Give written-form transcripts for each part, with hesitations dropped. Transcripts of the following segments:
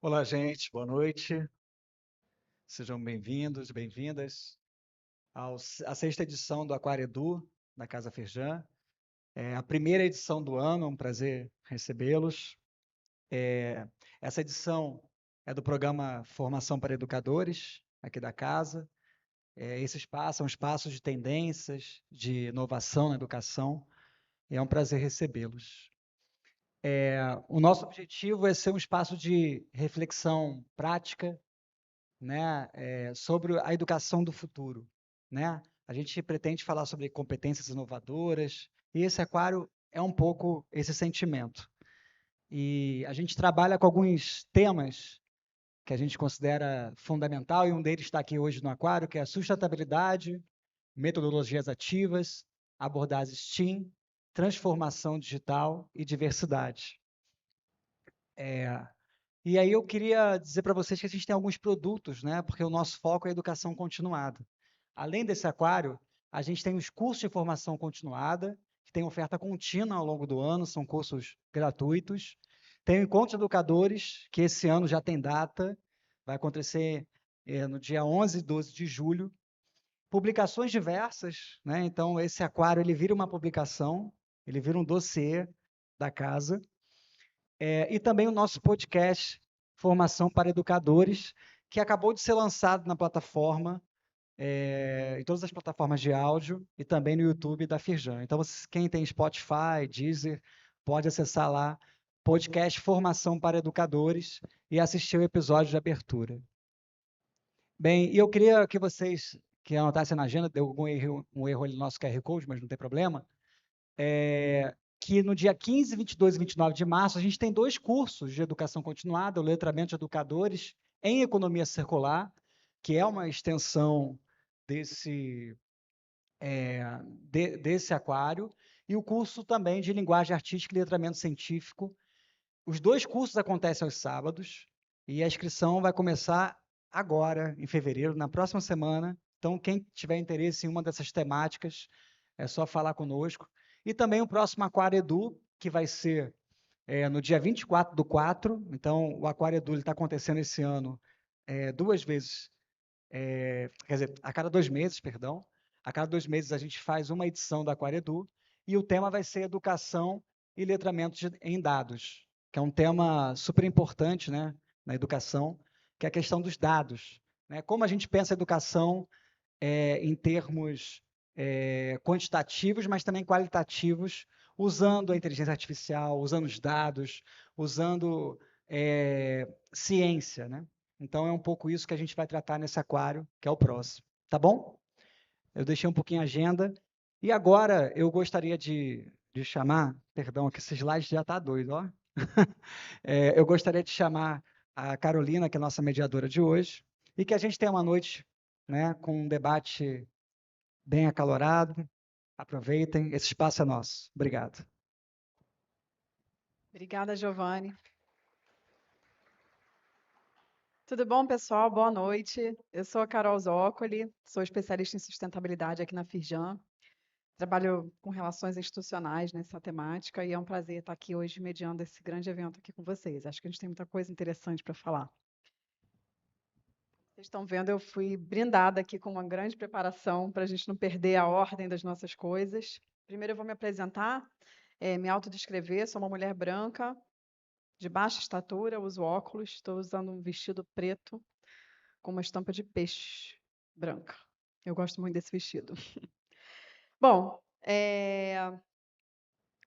Olá, gente, boa noite. Sejam bem-vindos, bem-vindas à sexta edição do Aquário Edu, da Casa Firjan. É a primeira edição do ano, é um prazer recebê-los. Essa edição é do programa Formação para Educadores, aqui da casa. Esse espaço é um espaço de tendências, de inovação na educação, e é um prazer recebê-los. O nosso objetivo é ser um espaço de reflexão prática, né, sobre a educação do futuro, né? A gente pretende falar sobre competências inovadoras, e esse aquário é um pouco esse sentimento. E a gente trabalha com alguns temas que a gente considera fundamental, e um deles está aqui hoje no aquário, que é a sustentabilidade, metodologias ativas, abordagens STEAM, transformação digital e diversidade. E aí eu queria dizer para vocês que a gente tem alguns produtos, né? Porque o nosso foco é a educação continuada. Além desse aquário, a gente tem os cursos de formação continuada, que tem oferta contínua ao longo do ano, são cursos gratuitos. Tem o Encontro de Educadores, que esse ano já tem data, vai acontecer no dia 11 e 12 de julho. Publicações diversas, né? Então, esse aquário ele vira uma publicação, ele vira um dossiê da casa. E também o nosso podcast Formação para Educadores, que acabou de ser lançado na plataforma, em todas as plataformas de áudio e também no YouTube da Firjan. Então, quem tem Spotify, Deezer, pode acessar lá, podcast Formação para Educadores, e assistir o episódio de abertura. Bem, e eu queria que vocês que anotassem na agenda, deu um erro ali no nosso QR Code, mas não tem problema, que no dia 15, 22 e 29 de março, a gente tem 2 cursos de educação continuada, o letramento de educadores em economia circular, que é uma extensão desse, desse aquário, e o curso também de linguagem artística e letramento científico. Os 2 cursos acontecem aos sábados, e a inscrição vai começar agora, em fevereiro, na próxima semana. Então, quem tiver interesse em uma dessas temáticas, é só falar conosco. E também o próximo Aquário Edu, que vai ser no dia 24/4. Então, o Aquário Edu está acontecendo esse ano 2 vezes, quer dizer, a cada 2 meses, perdão. A cada 2 meses a gente faz uma edição do Aquário Edu, e o tema vai ser educação e letramento em dados, que é um tema super importante, né, na educação, que é a questão dos dados, né? Como a gente pensa a educação em termos quantitativos, mas também qualitativos, usando a inteligência artificial, usando os dados, usando ciência, né? Então, é um pouco isso que a gente vai tratar nesse aquário, que é o próximo. Tá bom? Eu deixei um pouquinho a agenda. E agora, eu gostaria de chamar, perdão, que esse slide já está doido, ó. Eu gostaria de chamar a Carolina, que é a nossa mediadora de hoje, e que a gente tenha uma noite, né, com um debate bem acalorado. Aproveitem, esse espaço é nosso. Obrigado. Obrigada, Giovanni. Tudo bom, pessoal? Boa noite. Eu sou a Carol Zócoli, sou especialista em sustentabilidade aqui na Firjan. Trabalho com relações institucionais nessa temática e é um prazer estar aqui hoje mediando esse grande evento aqui com vocês. Acho que a gente tem muita coisa interessante para falar. Vocês estão vendo, eu fui brindada aqui com uma grande preparação para a gente não perder a ordem das nossas coisas. Primeiro eu vou me apresentar, me autodescrever, sou uma mulher branca, de baixa estatura, uso óculos, estou usando um vestido preto com uma estampa de peixe branca. Eu gosto muito desse vestido. Bom,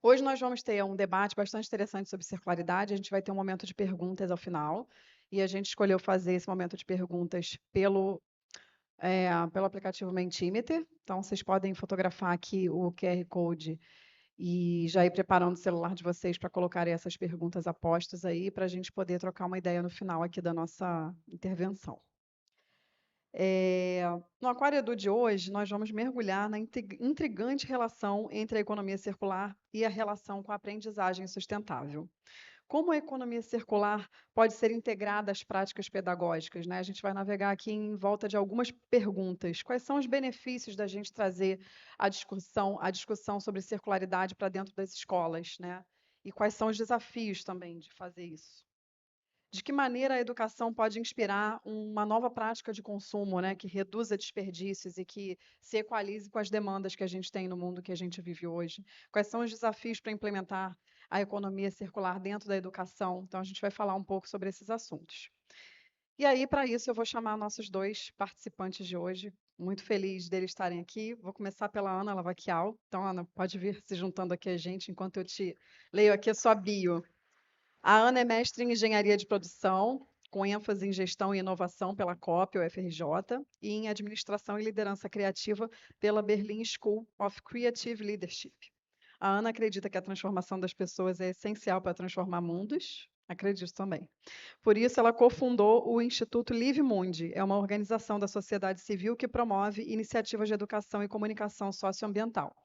hoje nós vamos ter um debate bastante interessante sobre circularidade. A gente vai ter um momento de perguntas ao final, e a gente escolheu fazer esse momento de perguntas pelo aplicativo Mentimeter. Então, vocês podem fotografar aqui o QR Code e já ir preparando o celular de vocês para colocarem essas perguntas apostas aí, para a gente poder trocar uma ideia no final aqui da nossa intervenção. No Aquário Edu de hoje, nós vamos mergulhar na intrigante relação entre a economia circular e a relação com a aprendizagem sustentável. Como a economia circular pode ser integrada às práticas pedagógicas, né? A gente vai navegar aqui em volta de algumas perguntas. Quais são os benefícios da gente trazer a discussão sobre circularidade para dentro das escolas, né? E quais são os desafios também de fazer isso? De que maneira a educação pode inspirar uma nova prática de consumo, né, que reduza desperdícios e que se equalize com as demandas que a gente tem no mundo que a gente vive hoje? Quais são os desafios para implementar a economia circular dentro da educação? Então, a gente vai falar um pouco sobre esses assuntos. E aí, para isso, eu vou chamar nossos dois participantes de hoje. Muito feliz deles estarem aqui. Vou começar pela Ana Lavaquial. Então, Ana, pode vir se juntando aqui a gente enquanto eu te leio aqui a sua bio. A Ana é mestre em engenharia de produção, com ênfase em gestão e inovação pela COP, UFRJ, e em administração e liderança criativa pela Berlin School of Creative Leadership. A Ana acredita que a transformação das pessoas é essencial para transformar mundos. Acredito também. Por isso, ela cofundou o Instituto Live Mundi, é uma organização da sociedade civil que promove iniciativas de educação e comunicação socioambiental.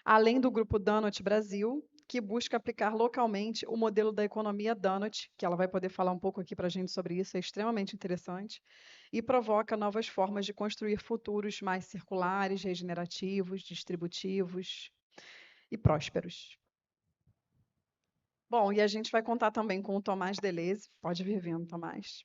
Além do grupo Donut Brasil, que busca aplicar localmente o modelo da economia Donut, que ela vai poder falar um pouco aqui para a gente sobre isso, é extremamente interessante, e provoca novas formas de construir futuros mais circulares, regenerativos, distributivos e prósperos. Bom, e a gente vai contar também com o Tomás Deleuze. Pode vir vindo, Tomás.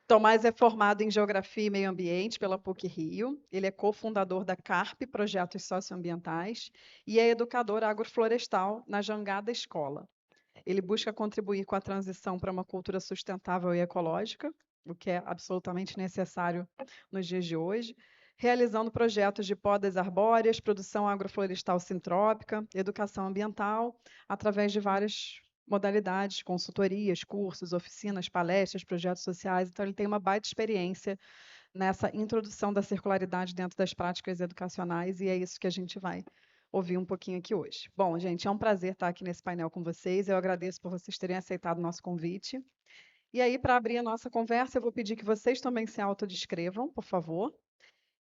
Tomás é formado em Geografia e Meio Ambiente pela PUC-Rio. Ele é cofundador da CARP, Projetos Socioambientais, e é educador agroflorestal na Jangada Escola. Ele busca contribuir com a transição para uma cultura sustentável e ecológica, o que é absolutamente necessário nos dias de hoje, realizando projetos de podas arbóreas, produção agroflorestal sintrópica, educação ambiental, através de várias modalidades, consultorias, cursos, oficinas, palestras, projetos sociais. Então, ele tem uma baita experiência nessa introdução da circularidade dentro das práticas educacionais, e é isso que a gente vai ouvir um pouquinho aqui hoje. Bom, gente, é um prazer estar aqui nesse painel com vocês. Eu agradeço por vocês terem aceitado o nosso convite. E aí, para abrir a nossa conversa, eu vou pedir que vocês também se autodescrevam, por favor,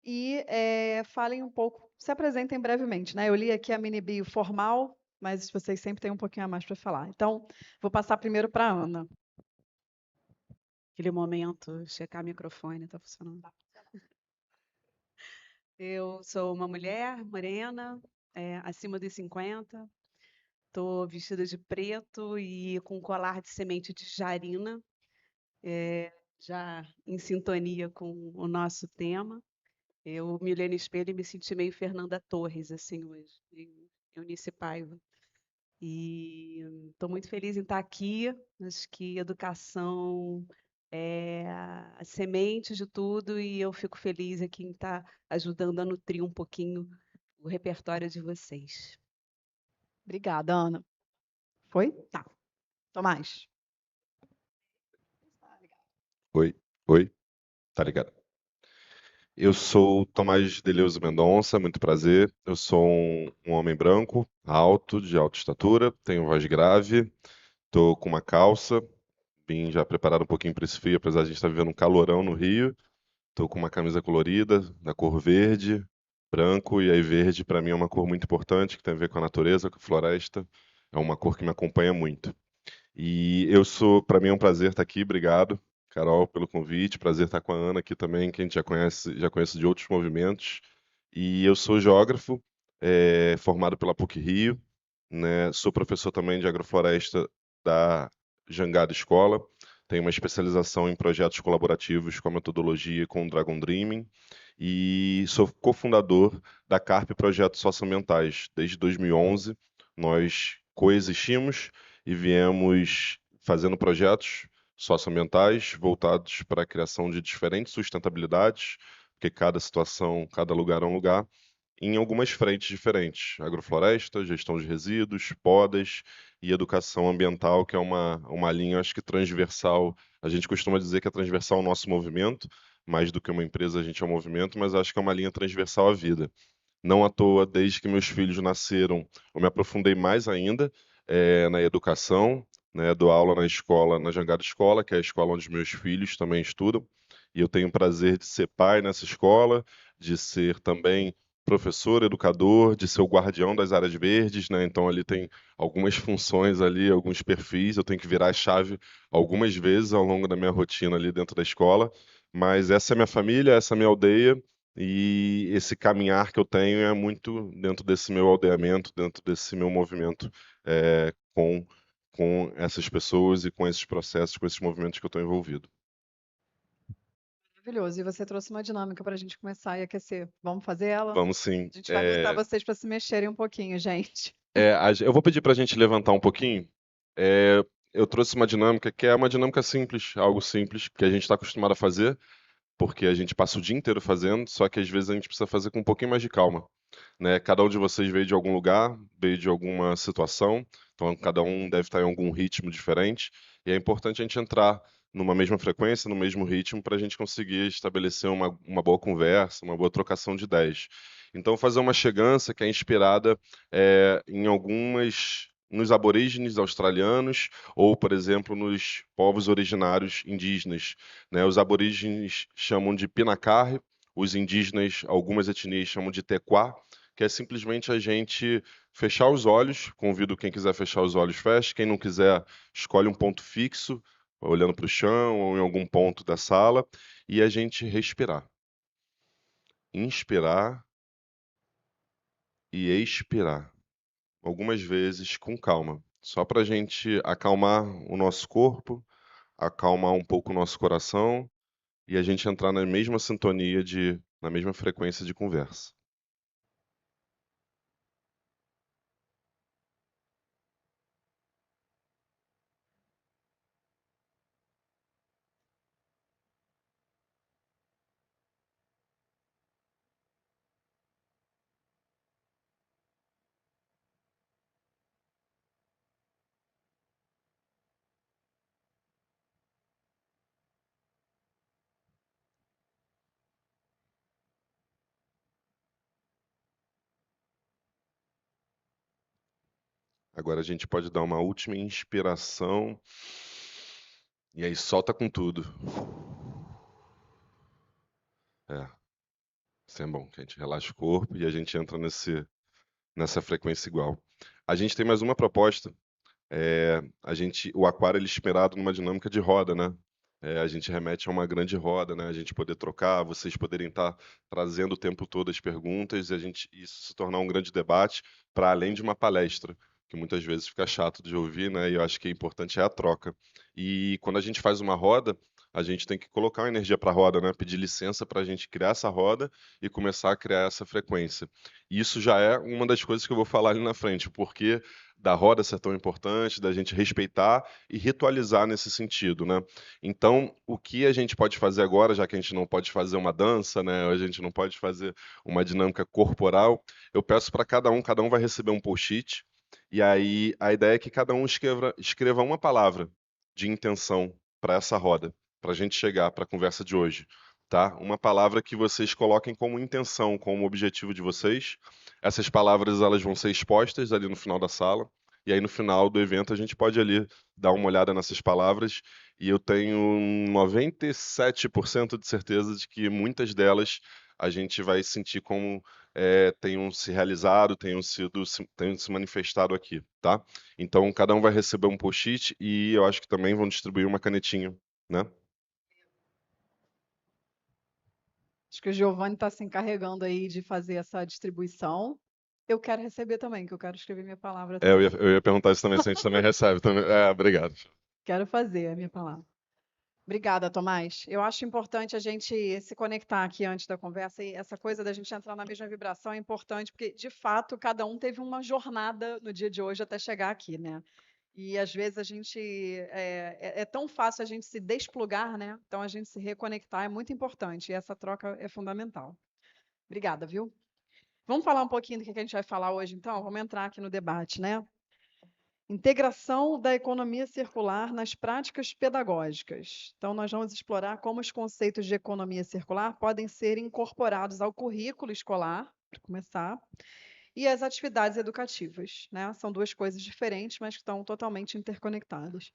e falem um pouco, se apresentem brevemente, né? Eu li aqui a mini bio formal, mas vocês sempre têm um pouquinho a mais para falar. Então, vou passar primeiro para a Ana. Aquele momento, checar o microfone, está funcionando. Eu sou uma mulher morena, acima dos 50, estou vestida de preto e com colar de semente de jarina, já em sintonia com o nosso tema. Eu me olhei no espelho e me senti meio Fernanda Torres, assim, hoje, meio Eunice Paiva. E estou muito feliz em estar aqui. Acho que educação é a semente de tudo e eu fico feliz aqui em estar ajudando a nutrir um pouquinho o repertório de vocês. Obrigada, Ana. Foi? Tá. Tomás. Oi, tá ligado. Eu sou Tomás Deleuze Mendonça, muito prazer. Eu sou um homem branco, alto, de alta estatura, tenho voz grave, tô com uma calça, vim já preparado um pouquinho para esse frio, apesar de a gente estar vivendo um calorão no Rio. Tô com uma camisa colorida, da cor verde, branco, e aí verde para mim é uma cor muito importante, que tem a ver com a natureza, com a floresta. É uma cor que me acompanha muito. E para mim é um prazer estar aqui, obrigado, Carol, pelo convite. Prazer estar com a Ana aqui também, que a gente já conhece de outros movimentos. E eu sou geógrafo, formado pela PUC-Rio, né? Sou professor também de agrofloresta da Jangada Escola. Tenho uma especialização em projetos colaborativos com a metodologia com o Dragon Dreaming. E sou cofundador da CARP Projetos Socioambientais. Desde 2011, nós coexistimos e viemos fazendo projetos socioambientais voltados para a criação de diferentes sustentabilidades, porque cada situação, cada lugar é um lugar, em algumas frentes diferentes: agrofloresta, gestão de resíduos, podas e educação ambiental, que é uma linha, acho que transversal. A gente costuma dizer que é transversal ao nosso movimento, mais do que uma empresa, a gente é um movimento, mas acho que é uma linha transversal à vida. Não à toa, desde que meus filhos nasceram, eu me aprofundei mais ainda na educação, né? Dou aula na escola, na Jangada Escola, que é a escola onde meus filhos também estudam, e eu tenho o prazer de ser pai nessa escola, de ser também professor, educador, de ser o guardião das áreas verdes, né? Então ali tem algumas funções ali, alguns perfis, eu tenho que virar a chave algumas vezes ao longo da minha rotina ali dentro da escola, mas essa é minha família, essa é minha aldeia, e esse caminhar que eu tenho é muito dentro desse meu aldeamento, dentro desse meu movimento com com essas pessoas e com esses processos, com esses movimentos que eu estou envolvido. Maravilhoso. E você trouxe uma dinâmica para a gente começar e aquecer. Vamos fazer ela? Vamos sim. A gente vai botar vocês para se mexerem um pouquinho, gente. Eu vou pedir para a gente levantar um pouquinho. Eu trouxe uma dinâmica que é uma dinâmica simples, algo simples, que a gente está acostumado a fazer, porque a gente passa o dia inteiro fazendo, só que às vezes a gente precisa fazer com um pouquinho mais de calma, né? Cada um de vocês veio de algum lugar, veio de alguma situação, então cada um deve estar em algum ritmo diferente, e é importante a gente entrar numa mesma frequência, no mesmo ritmo, para a gente conseguir estabelecer uma boa conversa, uma boa trocação de ideias. Então, fazer uma chegança que é inspirada em nos aborígenes australianos ou, por exemplo, nos povos originários indígenas, né? Os aborígenes chamam de Pinacarre, os indígenas, algumas etnias chamam de Tequá, que é simplesmente a gente fechar os olhos. Convido quem quiser fechar os olhos, feche. Quem não quiser, escolhe um ponto fixo, olhando para o chão ou em algum ponto da sala, e a gente respirar. Inspirar e expirar. Algumas vezes com calma, só para a gente acalmar o nosso corpo, acalmar um pouco o nosso coração e a gente entrar na mesma sintonia na mesma frequência de conversa. Agora a gente pode dar uma última inspiração e aí solta com tudo. Isso é bom, que a gente relaxa o corpo e a gente entra nessa frequência igual. A gente tem mais uma proposta. O aquário ele é inspirado numa dinâmica de roda, né? A gente remete a uma grande roda, né? A gente poder trocar, vocês poderem estar trazendo o tempo todo as perguntas e isso se tornar um grande debate para além de uma palestra, que muitas vezes fica chato de ouvir, né? E eu acho que é importante a troca. E quando a gente faz uma roda, a gente tem que colocar uma energia para a roda, né? Pedir licença para a gente criar essa roda e começar a criar essa frequência. Isso já é uma das coisas que eu vou falar ali na frente, porque da roda ser tão importante, da gente respeitar e ritualizar nesse sentido, né? Então, o que a gente pode fazer agora, já que a gente não pode fazer uma dança, né? A gente não pode fazer uma dinâmica corporal, eu peço para cada um vai receber um post-it, e aí a ideia é que cada um escreva uma palavra de intenção para essa roda, para a gente chegar para a conversa de hoje. Tá? Uma palavra que vocês coloquem como intenção, como objetivo de vocês. Essas palavras elas vão ser expostas ali no final da sala. E aí no final do evento a gente pode ali dar uma olhada nessas palavras. E eu tenho 97% de certeza de que muitas delas a gente vai sentir como tenham se realizado, tenham se manifestado aqui, tá? Então cada um vai receber um post-it e eu acho que também vão distribuir uma canetinha, né? Acho que o Giovanni está se encarregando aí de fazer essa distribuição. Eu quero receber também, que eu quero escrever minha palavra também. Eu ia perguntar isso também, se a gente também recebe. Também. Obrigado. Quero fazer a minha palavra. Obrigada, Tomás. Eu acho importante a gente se conectar aqui antes da conversa e essa coisa da gente entrar na mesma vibração é importante, porque, de fato, cada um teve uma jornada no dia de hoje até chegar aqui, né? E às vezes a gente é tão fácil a gente se desplugar, né? Então a gente se reconectar é muito importante e essa troca é fundamental. Obrigada, viu? Vamos falar um pouquinho do que a gente vai falar hoje, então? Vamos entrar aqui no debate, né? Integração da economia circular nas práticas pedagógicas. Então, nós vamos explorar como os conceitos de economia circular podem ser incorporados ao currículo escolar, para começar, e às atividades educativas, né? São duas coisas diferentes, mas que estão totalmente interconectadas.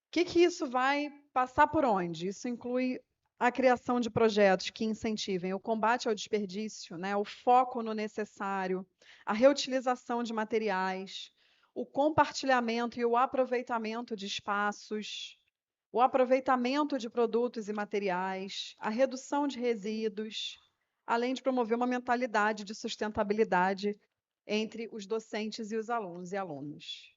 O que isso vai passar por onde? Isso inclui a criação de projetos que incentivem o combate ao desperdício, né? O foco no necessário, a reutilização de materiais, o compartilhamento e o aproveitamento de espaços, o aproveitamento de produtos e materiais, a redução de resíduos, além de promover uma mentalidade de sustentabilidade entre os docentes e os alunos e alunas.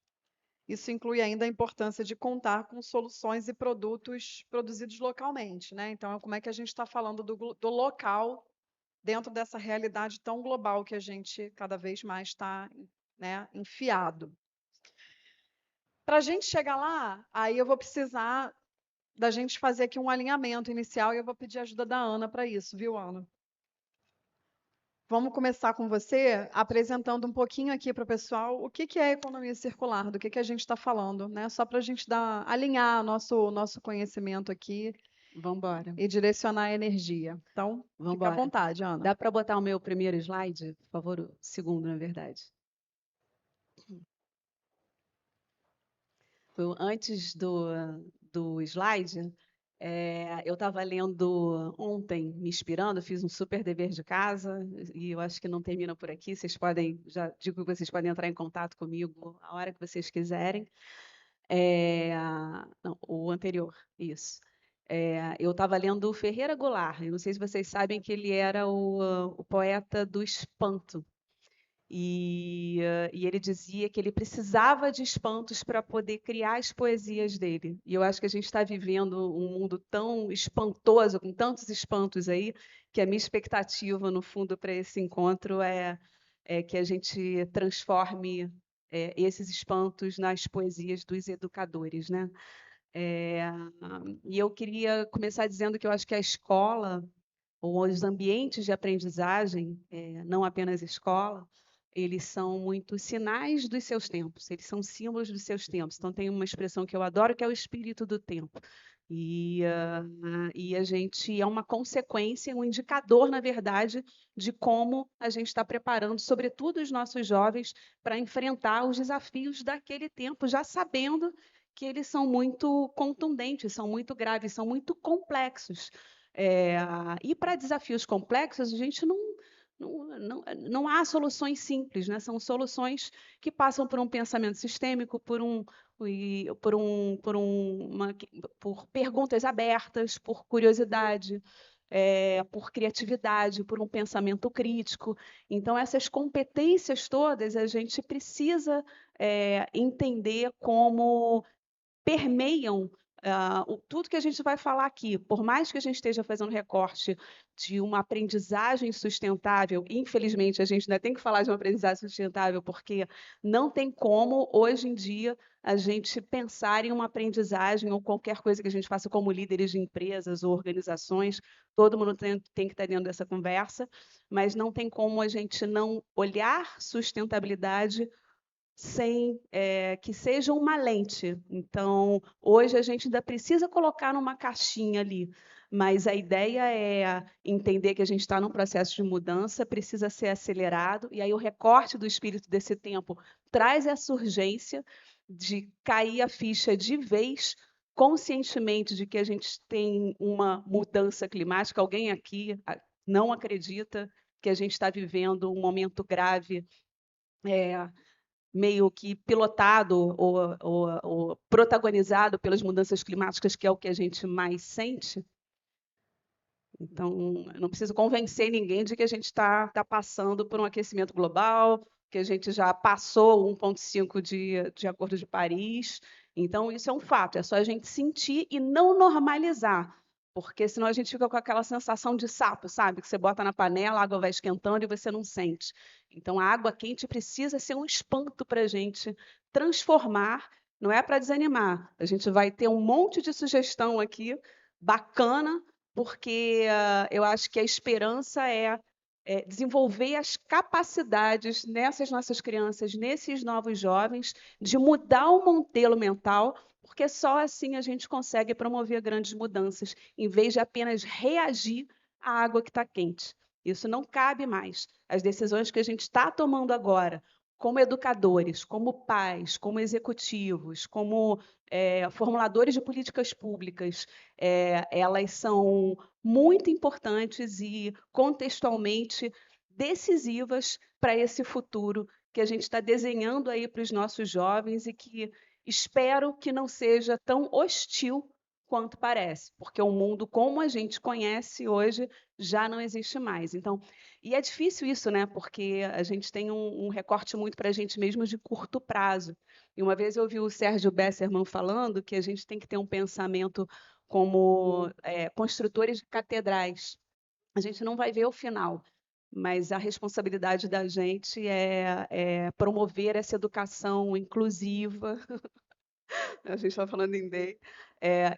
Isso inclui ainda a importância de contar com soluções e produtos produzidos localmente, né? Então, como é que a gente está falando do local dentro dessa realidade tão global que a gente cada vez mais está, né, enfiado. Para a gente chegar lá, aí eu vou precisar da gente fazer aqui um alinhamento inicial e eu vou pedir ajuda da Ana para isso, viu, Ana? Vamos começar com você apresentando um pouquinho aqui para o pessoal o que é a economia circular, do que a gente está falando, né? Só para a gente alinhar nosso conhecimento aqui Vamos embora. e direcionar a energia. Então, fica à vontade, Ana. Dá para botar o meu primeiro slide, por favor? O segundo, na verdade. Antes do slide, eu estava lendo ontem, me inspirando, fiz um super dever de casa, e eu acho que não termina por aqui. Já digo que vocês podem entrar em contato comigo a hora que vocês quiserem. Não, o anterior, isso. Eu estava lendo o Ferreira Goulart, eu não sei se vocês sabem que ele era o poeta do espanto. E ele dizia que ele precisava de espantos para poder criar as poesias dele. E eu acho que a gente está vivendo um mundo tão espantoso, com tantos espantos aí, que a minha expectativa, no fundo, para esse encontro é que a gente transforme esses espantos nas poesias dos educadores, né? E eu queria começar dizendo que eu acho que a escola, ou os ambientes de aprendizagem, não apenas escola, eles são muito sinais dos seus tempos, eles são símbolos dos seus tempos. Então, tem uma expressão que eu adoro, que é o espírito do tempo. E a gente é uma consequência, um indicador, na verdade, de como a gente está preparando, sobretudo os nossos jovens, para enfrentar os desafios daquele tempo, já sabendo que eles são muito contundentes, são muito graves, são muito complexos. E para desafios complexos, a gente não há soluções simples, né? São soluções que passam por um pensamento sistêmico, por perguntas abertas, por curiosidade, por criatividade, por um pensamento crítico. Então, essas competências todas a gente precisa entender como permeiam tudo que a gente vai falar aqui. Por mais que a gente esteja fazendo recorte de uma aprendizagem sustentável, infelizmente a gente ainda tem que falar de uma aprendizagem sustentável, porque não tem como, hoje em dia, a gente pensar em uma aprendizagem ou qualquer coisa que a gente faça como líderes de empresas ou organizações, todo mundo tem que estar dentro dessa conversa, mas não tem como a gente não olhar sustentabilidade sem que seja uma lente. Então, hoje a gente ainda precisa colocar numa caixinha ali, mas a ideia é entender que a gente está num processo de mudança, precisa ser acelerado, e aí o recorte do espírito desse tempo traz essa urgência de cair a ficha de vez, conscientemente de que a gente tem uma mudança climática. Alguém aqui não acredita que a gente está vivendo um momento grave, meio que pilotado ou protagonizado pelas mudanças climáticas, que é o que a gente mais sente? Então, eu não preciso convencer ninguém de que a gente está passando por um aquecimento global, que a gente já passou 1,5 de Acordo de Paris. Então, isso é um fato, é só a gente sentir e não normalizar, porque senão a gente fica com aquela sensação de sapo, sabe? Que você bota na panela, a água vai esquentando e você não sente. Então, a água quente precisa ser um espanto para a gente transformar, não é para desanimar. A gente vai ter um monte de sugestão aqui, bacana, porque eu acho que a esperança é desenvolver as capacidades nessas nossas crianças, nesses novos jovens, de mudar o modelo mental, porque só assim a gente consegue promover grandes mudanças, em vez de apenas reagir à água que está quente. Isso não cabe mais. As decisões que a gente está tomando agora, como educadores, como pais, como executivos, como formuladores de políticas públicas, elas são muito importantes e contextualmente decisivas para esse futuro que a gente está desenhando aí para os nossos jovens e que espero que não seja tão hostil quanto parece, porque o mundo como a gente conhece hoje já não existe mais. Então, e é difícil isso, né? Porque a gente tem um recorte muito para a gente mesmo de curto prazo. E uma vez eu ouvi o Sérgio Besserman falando que a gente tem que ter um pensamento como construtores de catedrais. A gente não vai ver o final, mas a responsabilidade da gente é promover essa educação inclusiva. A gente está falando em DEI,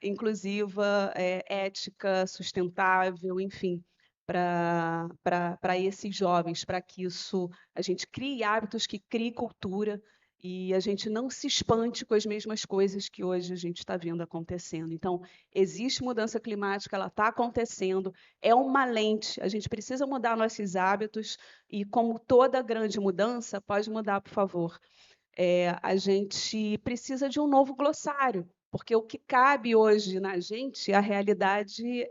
inclusiva, ética, sustentável, enfim, para esses jovens, para que a gente crie hábitos, que crie cultura, e a gente não se espante com as mesmas coisas que hoje a gente está vendo acontecendo. Então, existe mudança climática, ela está acontecendo, é uma lente, a gente precisa mudar nossos hábitos, e como toda grande mudança, pode mudar, por favor. A gente precisa de um novo glossário, porque o que cabe hoje na gente, a realidade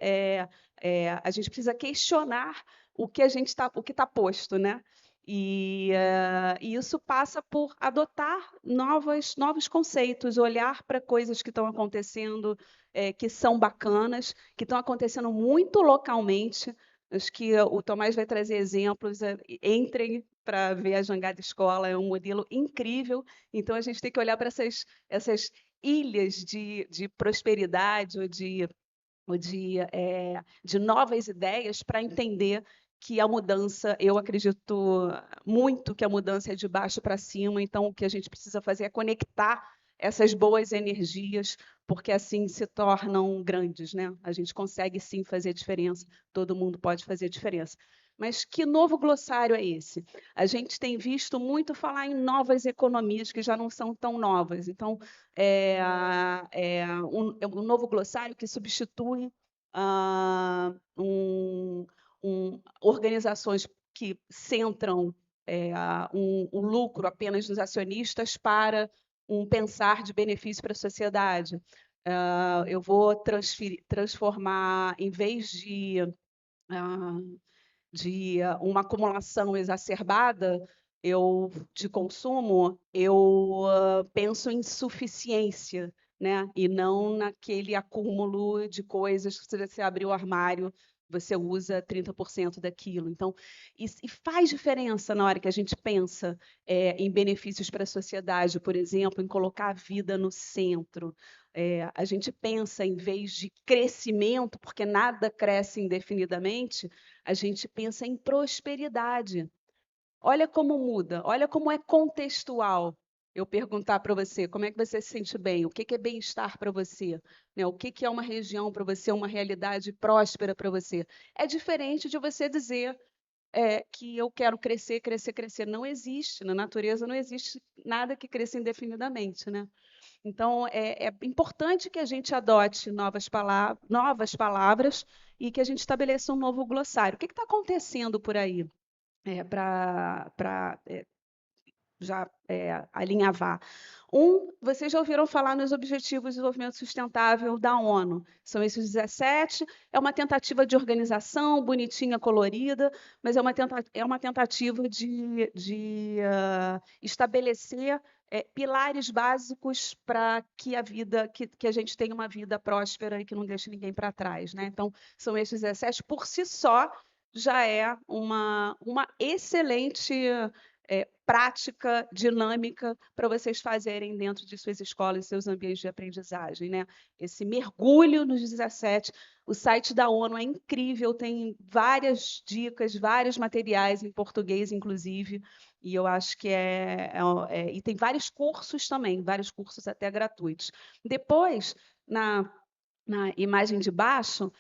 a gente precisa questionar o que está posto, né? E isso passa por adotar novos conceitos, olhar para coisas que estão acontecendo, que são bacanas, que estão acontecendo muito localmente. Acho que o Tomás vai trazer exemplos. Entrem para ver a Jangada Escola, é um modelo incrível. Então, a gente tem que olhar para essas ilhas de prosperidade ou de novas ideias para entender que a mudança, eu acredito muito que a mudança é de baixo para cima, então o que a gente precisa fazer é conectar essas boas energias, porque assim se tornam grandes, né? A gente consegue sim fazer diferença, todo mundo pode fazer diferença. Mas que novo glossário é esse? A gente tem visto muito falar em novas economias que já não são tão novas. Então, um novo glossário que substitui organizações que centram o lucro apenas nos acionistas para um pensar de benefício para a sociedade. Eu vou transformar, em vez de uma acumulação exacerbada de consumo, eu penso em suficiência, né? E não naquele acúmulo de coisas que, se você abrir o armário, você usa 30% daquilo. Então, e faz diferença na hora que a gente pensa em benefícios para a sociedade, por exemplo, em colocar a vida no centro. A gente pensa, em vez de crescimento, porque nada cresce indefinidamente, a gente pensa em prosperidade. Olha como muda, olha como é contextual eu perguntar para você como é que você se sente bem, o que é bem-estar para você, né? O que é uma região para você, uma realidade próspera para você. É diferente de você dizer que eu quero crescer, crescer, crescer. Não existe, na natureza não existe nada que cresça indefinidamente, né? Então, é importante que a gente adote novas palavras e que a gente estabeleça um novo glossário. O que está acontecendo por aí? Para já alinhavar. Vocês já ouviram falar nos Objetivos de Desenvolvimento Sustentável da ONU. São esses 17, é uma tentativa de organização, bonitinha, colorida, mas é uma tentativa de estabelecer pilares básicos para que a gente tenha uma vida próspera e que não deixe ninguém para trás, né? Então, são esses 17, por si só, já é uma excelente prática, dinâmica, para vocês fazerem dentro de suas escolas, seus ambientes de aprendizagem, né? Esse mergulho nos 17. O site da ONU é incrível, tem várias dicas, vários materiais em português, inclusive, e eu acho que e tem vários cursos também, vários cursos até gratuitos. Depois, na imagem de baixo,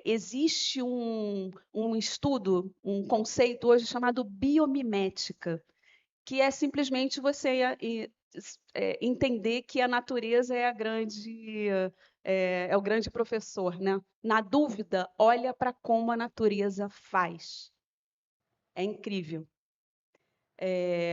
existe um estudo, um conceito hoje chamado biomimética, que é simplesmente você entender que a natureza é o grande professor, né? Na dúvida, olha para como a natureza faz. É incrível.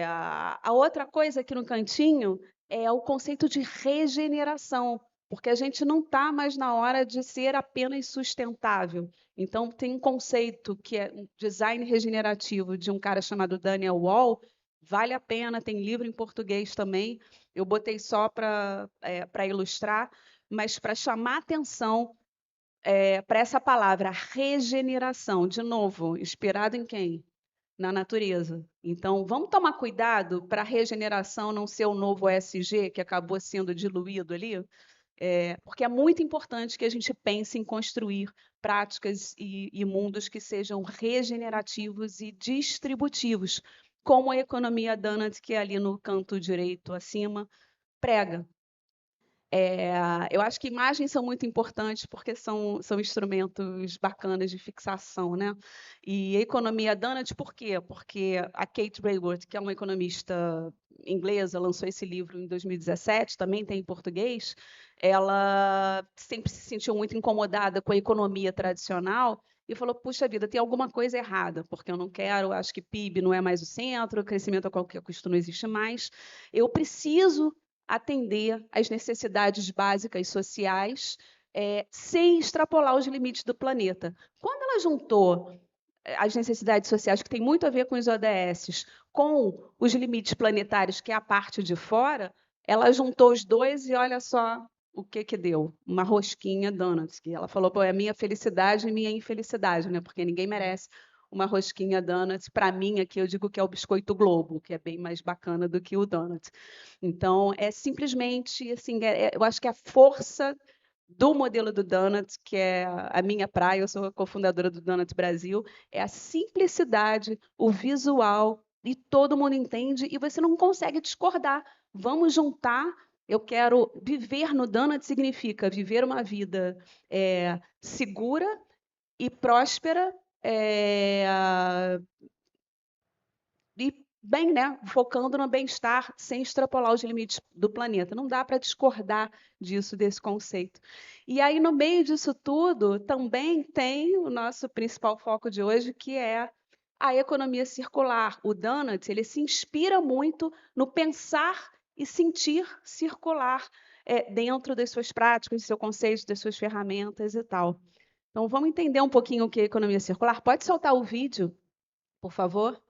A outra coisa aqui no cantinho é o conceito de regeneração, porque a gente não está mais na hora de ser apenas sustentável. Então, tem um conceito que é um design regenerativo de um cara chamado Daniel Wall, vale a pena, tem livro em português também, eu botei só para ilustrar, mas para chamar atenção para essa palavra regeneração, de novo, inspirado em quem? na natureza. Então, vamos tomar cuidado para a regeneração não ser o novo ESG que acabou sendo diluído ali, porque é muito importante que a gente pense em construir práticas e mundos que sejam regenerativos e distributivos, como a economia Donut, que é ali no canto direito acima, prega. Eu acho que imagens são muito importantes porque são instrumentos bacanas de fixação, né? E a economia Donut, por quê? Porque a Kate Raworth, que é uma economista inglesa, lançou esse livro em 2017, também tem em português. Ela sempre se sentiu muito incomodada com a economia tradicional e falou: puxa vida, tem alguma coisa errada, porque eu não quero, acho que PIB não é mais o centro, o crescimento a qualquer custo não existe mais. Eu preciso atender às necessidades básicas sociais, sem extrapolar os limites do planeta. Quando ela juntou as necessidades sociais, que tem muito a ver com os ODS, com os limites planetários, que é a parte de fora, ela juntou os dois e olha só o que deu. Uma rosquinha donuts, que ela falou, pô, é minha felicidade e minha infelicidade, né? Porque ninguém merece uma rosquinha donuts. Para mim, aqui eu digo que é o biscoito Globo, que é bem mais bacana do que o donut. Então, é simplesmente, assim, eu acho que a força do modelo do Donuts, que é a minha praia, eu sou a cofundadora do Donuts Brasil, é a simplicidade, o visual, e todo mundo entende, e você não consegue discordar. Vamos juntar. Eu quero viver no Donuts significa viver uma vida segura e próspera, e bem, né? Focando no bem-estar sem extrapolar os limites do planeta. Não dá para discordar disso, desse conceito. E aí, no meio disso tudo, também tem o nosso principal foco de hoje, que é a economia circular. O Donut, ele se inspira muito no pensar e sentir circular dentro das suas práticas, do seu conceito, das suas ferramentas e tal. Então, vamos entender um pouquinho o que é economia circular? Pode soltar o vídeo, por favor?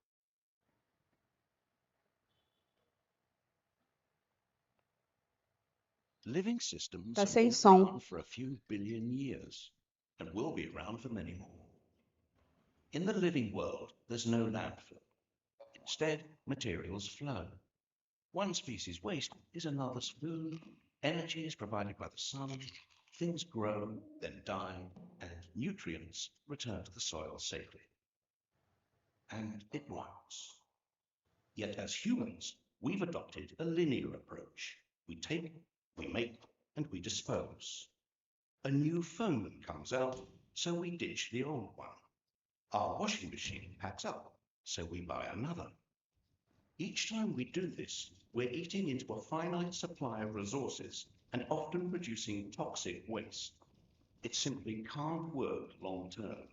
Living systems Tá have sem been som. around for a few billion years and will be around for many more. In the living world, there's no landfill. Instead, materials flow. One species' waste is another's food. Energy is provided by the sun. Things grow, then die, and nutrients return to the soil safely. And it works. Yet as humans, we've adopted a linear approach. We take, we make, and we dispose. A new phone comes out, so we ditch the old one. Our washing machine packs up, so we buy another. Each time we do this, we're eating into a finite supply of resources and often producing toxic waste. It simply can't work long term.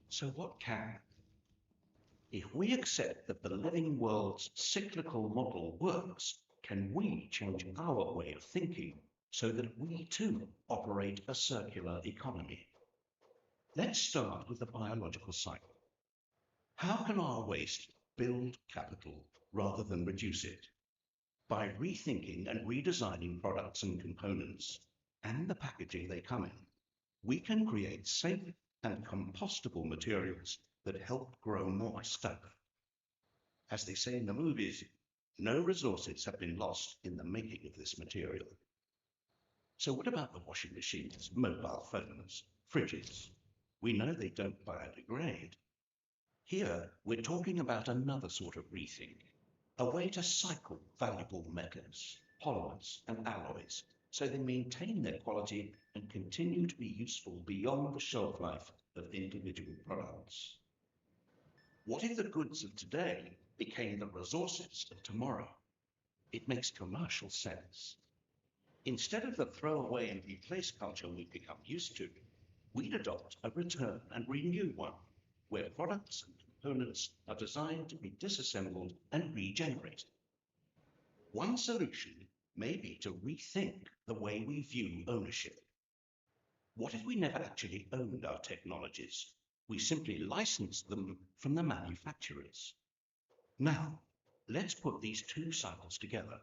So what can? If we accept that the living world's cyclical model works, can we change our way of thinking so that we too operate a circular economy? Let's start with the biological cycle. How can our waste build capital rather than reduce it? By rethinking and redesigning products and components and the packaging they come in, we can create safe and compostable materials that help grow more stuff. As they say in the movies, no resources have been lost in the making of this material. So what about the washing machines, mobile phones, fridges? We know they don't biodegrade. Here, we're talking about another sort of rethink, a way to cycle valuable metals, polymers, and alloys, so they maintain their quality and continue to be useful beyond the shelf life of individual products. What if the goods of today became the resources of tomorrow? It makes commercial sense. Instead of the throwaway and replace culture we've become used to, we'd adopt a return and renew one, where products and components are designed to be disassembled and regenerated. One solution may be to rethink the way we view ownership. What if we never actually owned our technologies? We simply licensed them from the manufacturers. Now, let's put these two cycles together.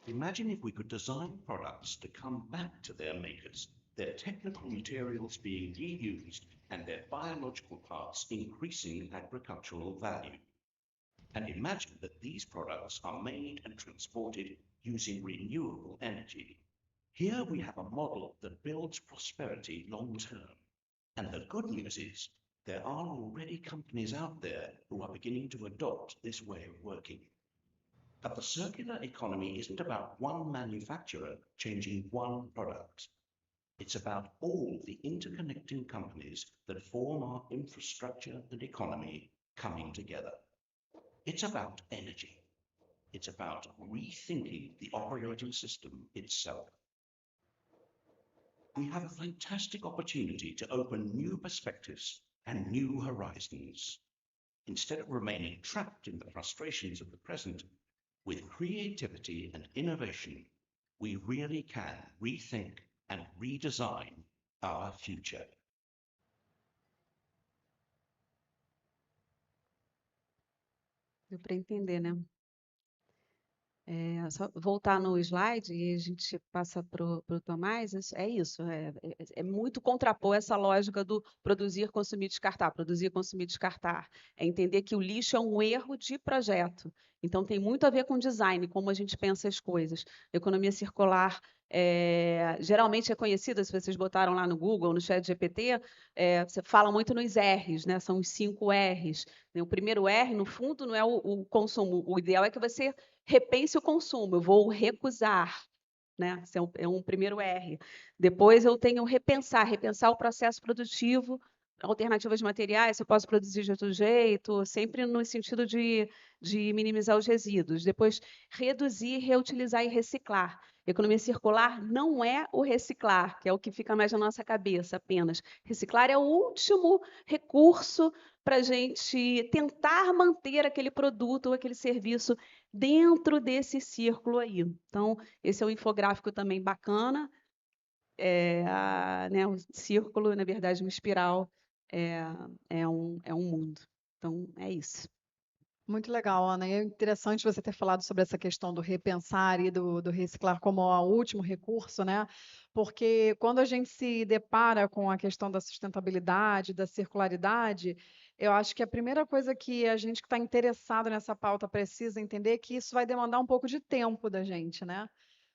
Imagine if we could design products to come back to their makers their technical materials being reused, and their biological parts increasing agricultural value. And imagine that these products are made and transported using renewable energy. Here we have a model that builds prosperity long term. And the good news is there are already companies out there who are beginning to adopt this way of working. But the circular economy isn't about one manufacturer changing one product. It's about all the interconnecting companies that form our infrastructure and economy coming together. It's about energy. It's about rethinking the operating system itself. We have a fantastic opportunity to open new perspectives and new horizons. Instead of remaining trapped in the frustrations of the present, with creativity and innovation, we really can rethink and redesign our future. Deu para entender, né? Só voltar no slide e a gente passa para o Tomás, é isso, é muito contrapor essa lógica do produzir, consumir, descartar, produzir, consumir, descartar. É entender que o lixo é um erro de projeto. Então, tem muito a ver com design, como a gente pensa as coisas. Economia circular geralmente é conhecida, se vocês botaram lá no Google, no ChatGPT, você fala muito nos R's, né? São os 5 R's. O primeiro R, no fundo, não é o consumo. O ideal é que você repense o consumo, eu vou recusar, né? Esse é um primeiro R. Depois eu tenho repensar o processo produtivo, alternativas materiais, eu posso produzir de outro jeito, sempre no sentido de minimizar os resíduos. Depois, reduzir, reutilizar e reciclar. Economia circular não é o reciclar, que é o que fica mais na nossa cabeça apenas. Reciclar é o último recurso para a gente tentar manter aquele produto ou aquele serviço dentro desse círculo aí. Então, esse é um infográfico também bacana. Né, um círculo, na verdade, uma espiral é um mundo. Então, é isso. Muito legal, Ana. E é interessante você ter falado sobre essa questão do repensar e do reciclar como o último recurso, né? Porque quando a gente se depara com a questão da sustentabilidade, da circularidade, eu acho que a primeira coisa que a gente que está interessado nessa pauta precisa entender é que isso vai demandar um pouco de tempo da gente, né?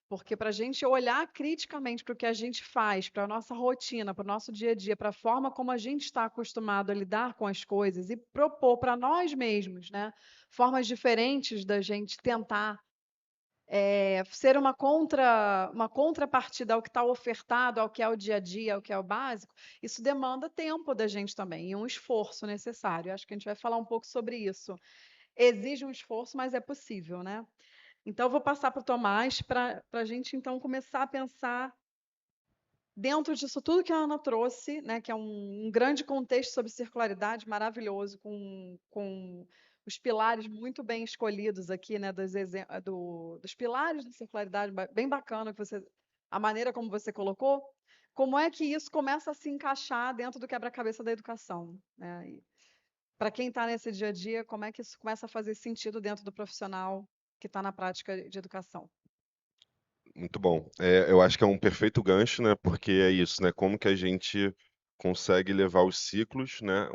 Porque para a gente olhar criticamente para o que a gente faz, para a nossa rotina, para o nosso dia a dia, para a forma como a gente está acostumado a lidar com as coisas e propor para nós mesmos, né, formas diferentes da gente tentar ser uma contrapartida ao que está ofertado, ao que é o dia a dia, ao que é o básico, isso demanda tempo da gente também e um esforço necessário. Acho que a gente vai falar um pouco sobre isso. Exige um esforço, mas é possível, né? Então, eu vou passar para o Tomás para a gente, então, começar a pensar dentro disso tudo que a Ana trouxe, né, que é um grande contexto sobre circularidade maravilhoso, com os pilares muito bem escolhidos aqui, né, dos pilares da circularidade, bem bacana a maneira como você colocou. Como é que isso começa a se encaixar dentro do quebra-cabeça da educação, né? Para quem está nesse dia a dia, como é que isso começa a fazer sentido dentro do profissional que está na prática de educação? Muito bom. Eu acho que é um perfeito gancho, né? Porque é isso, né? Como que a gente consegue levar os ciclos, né?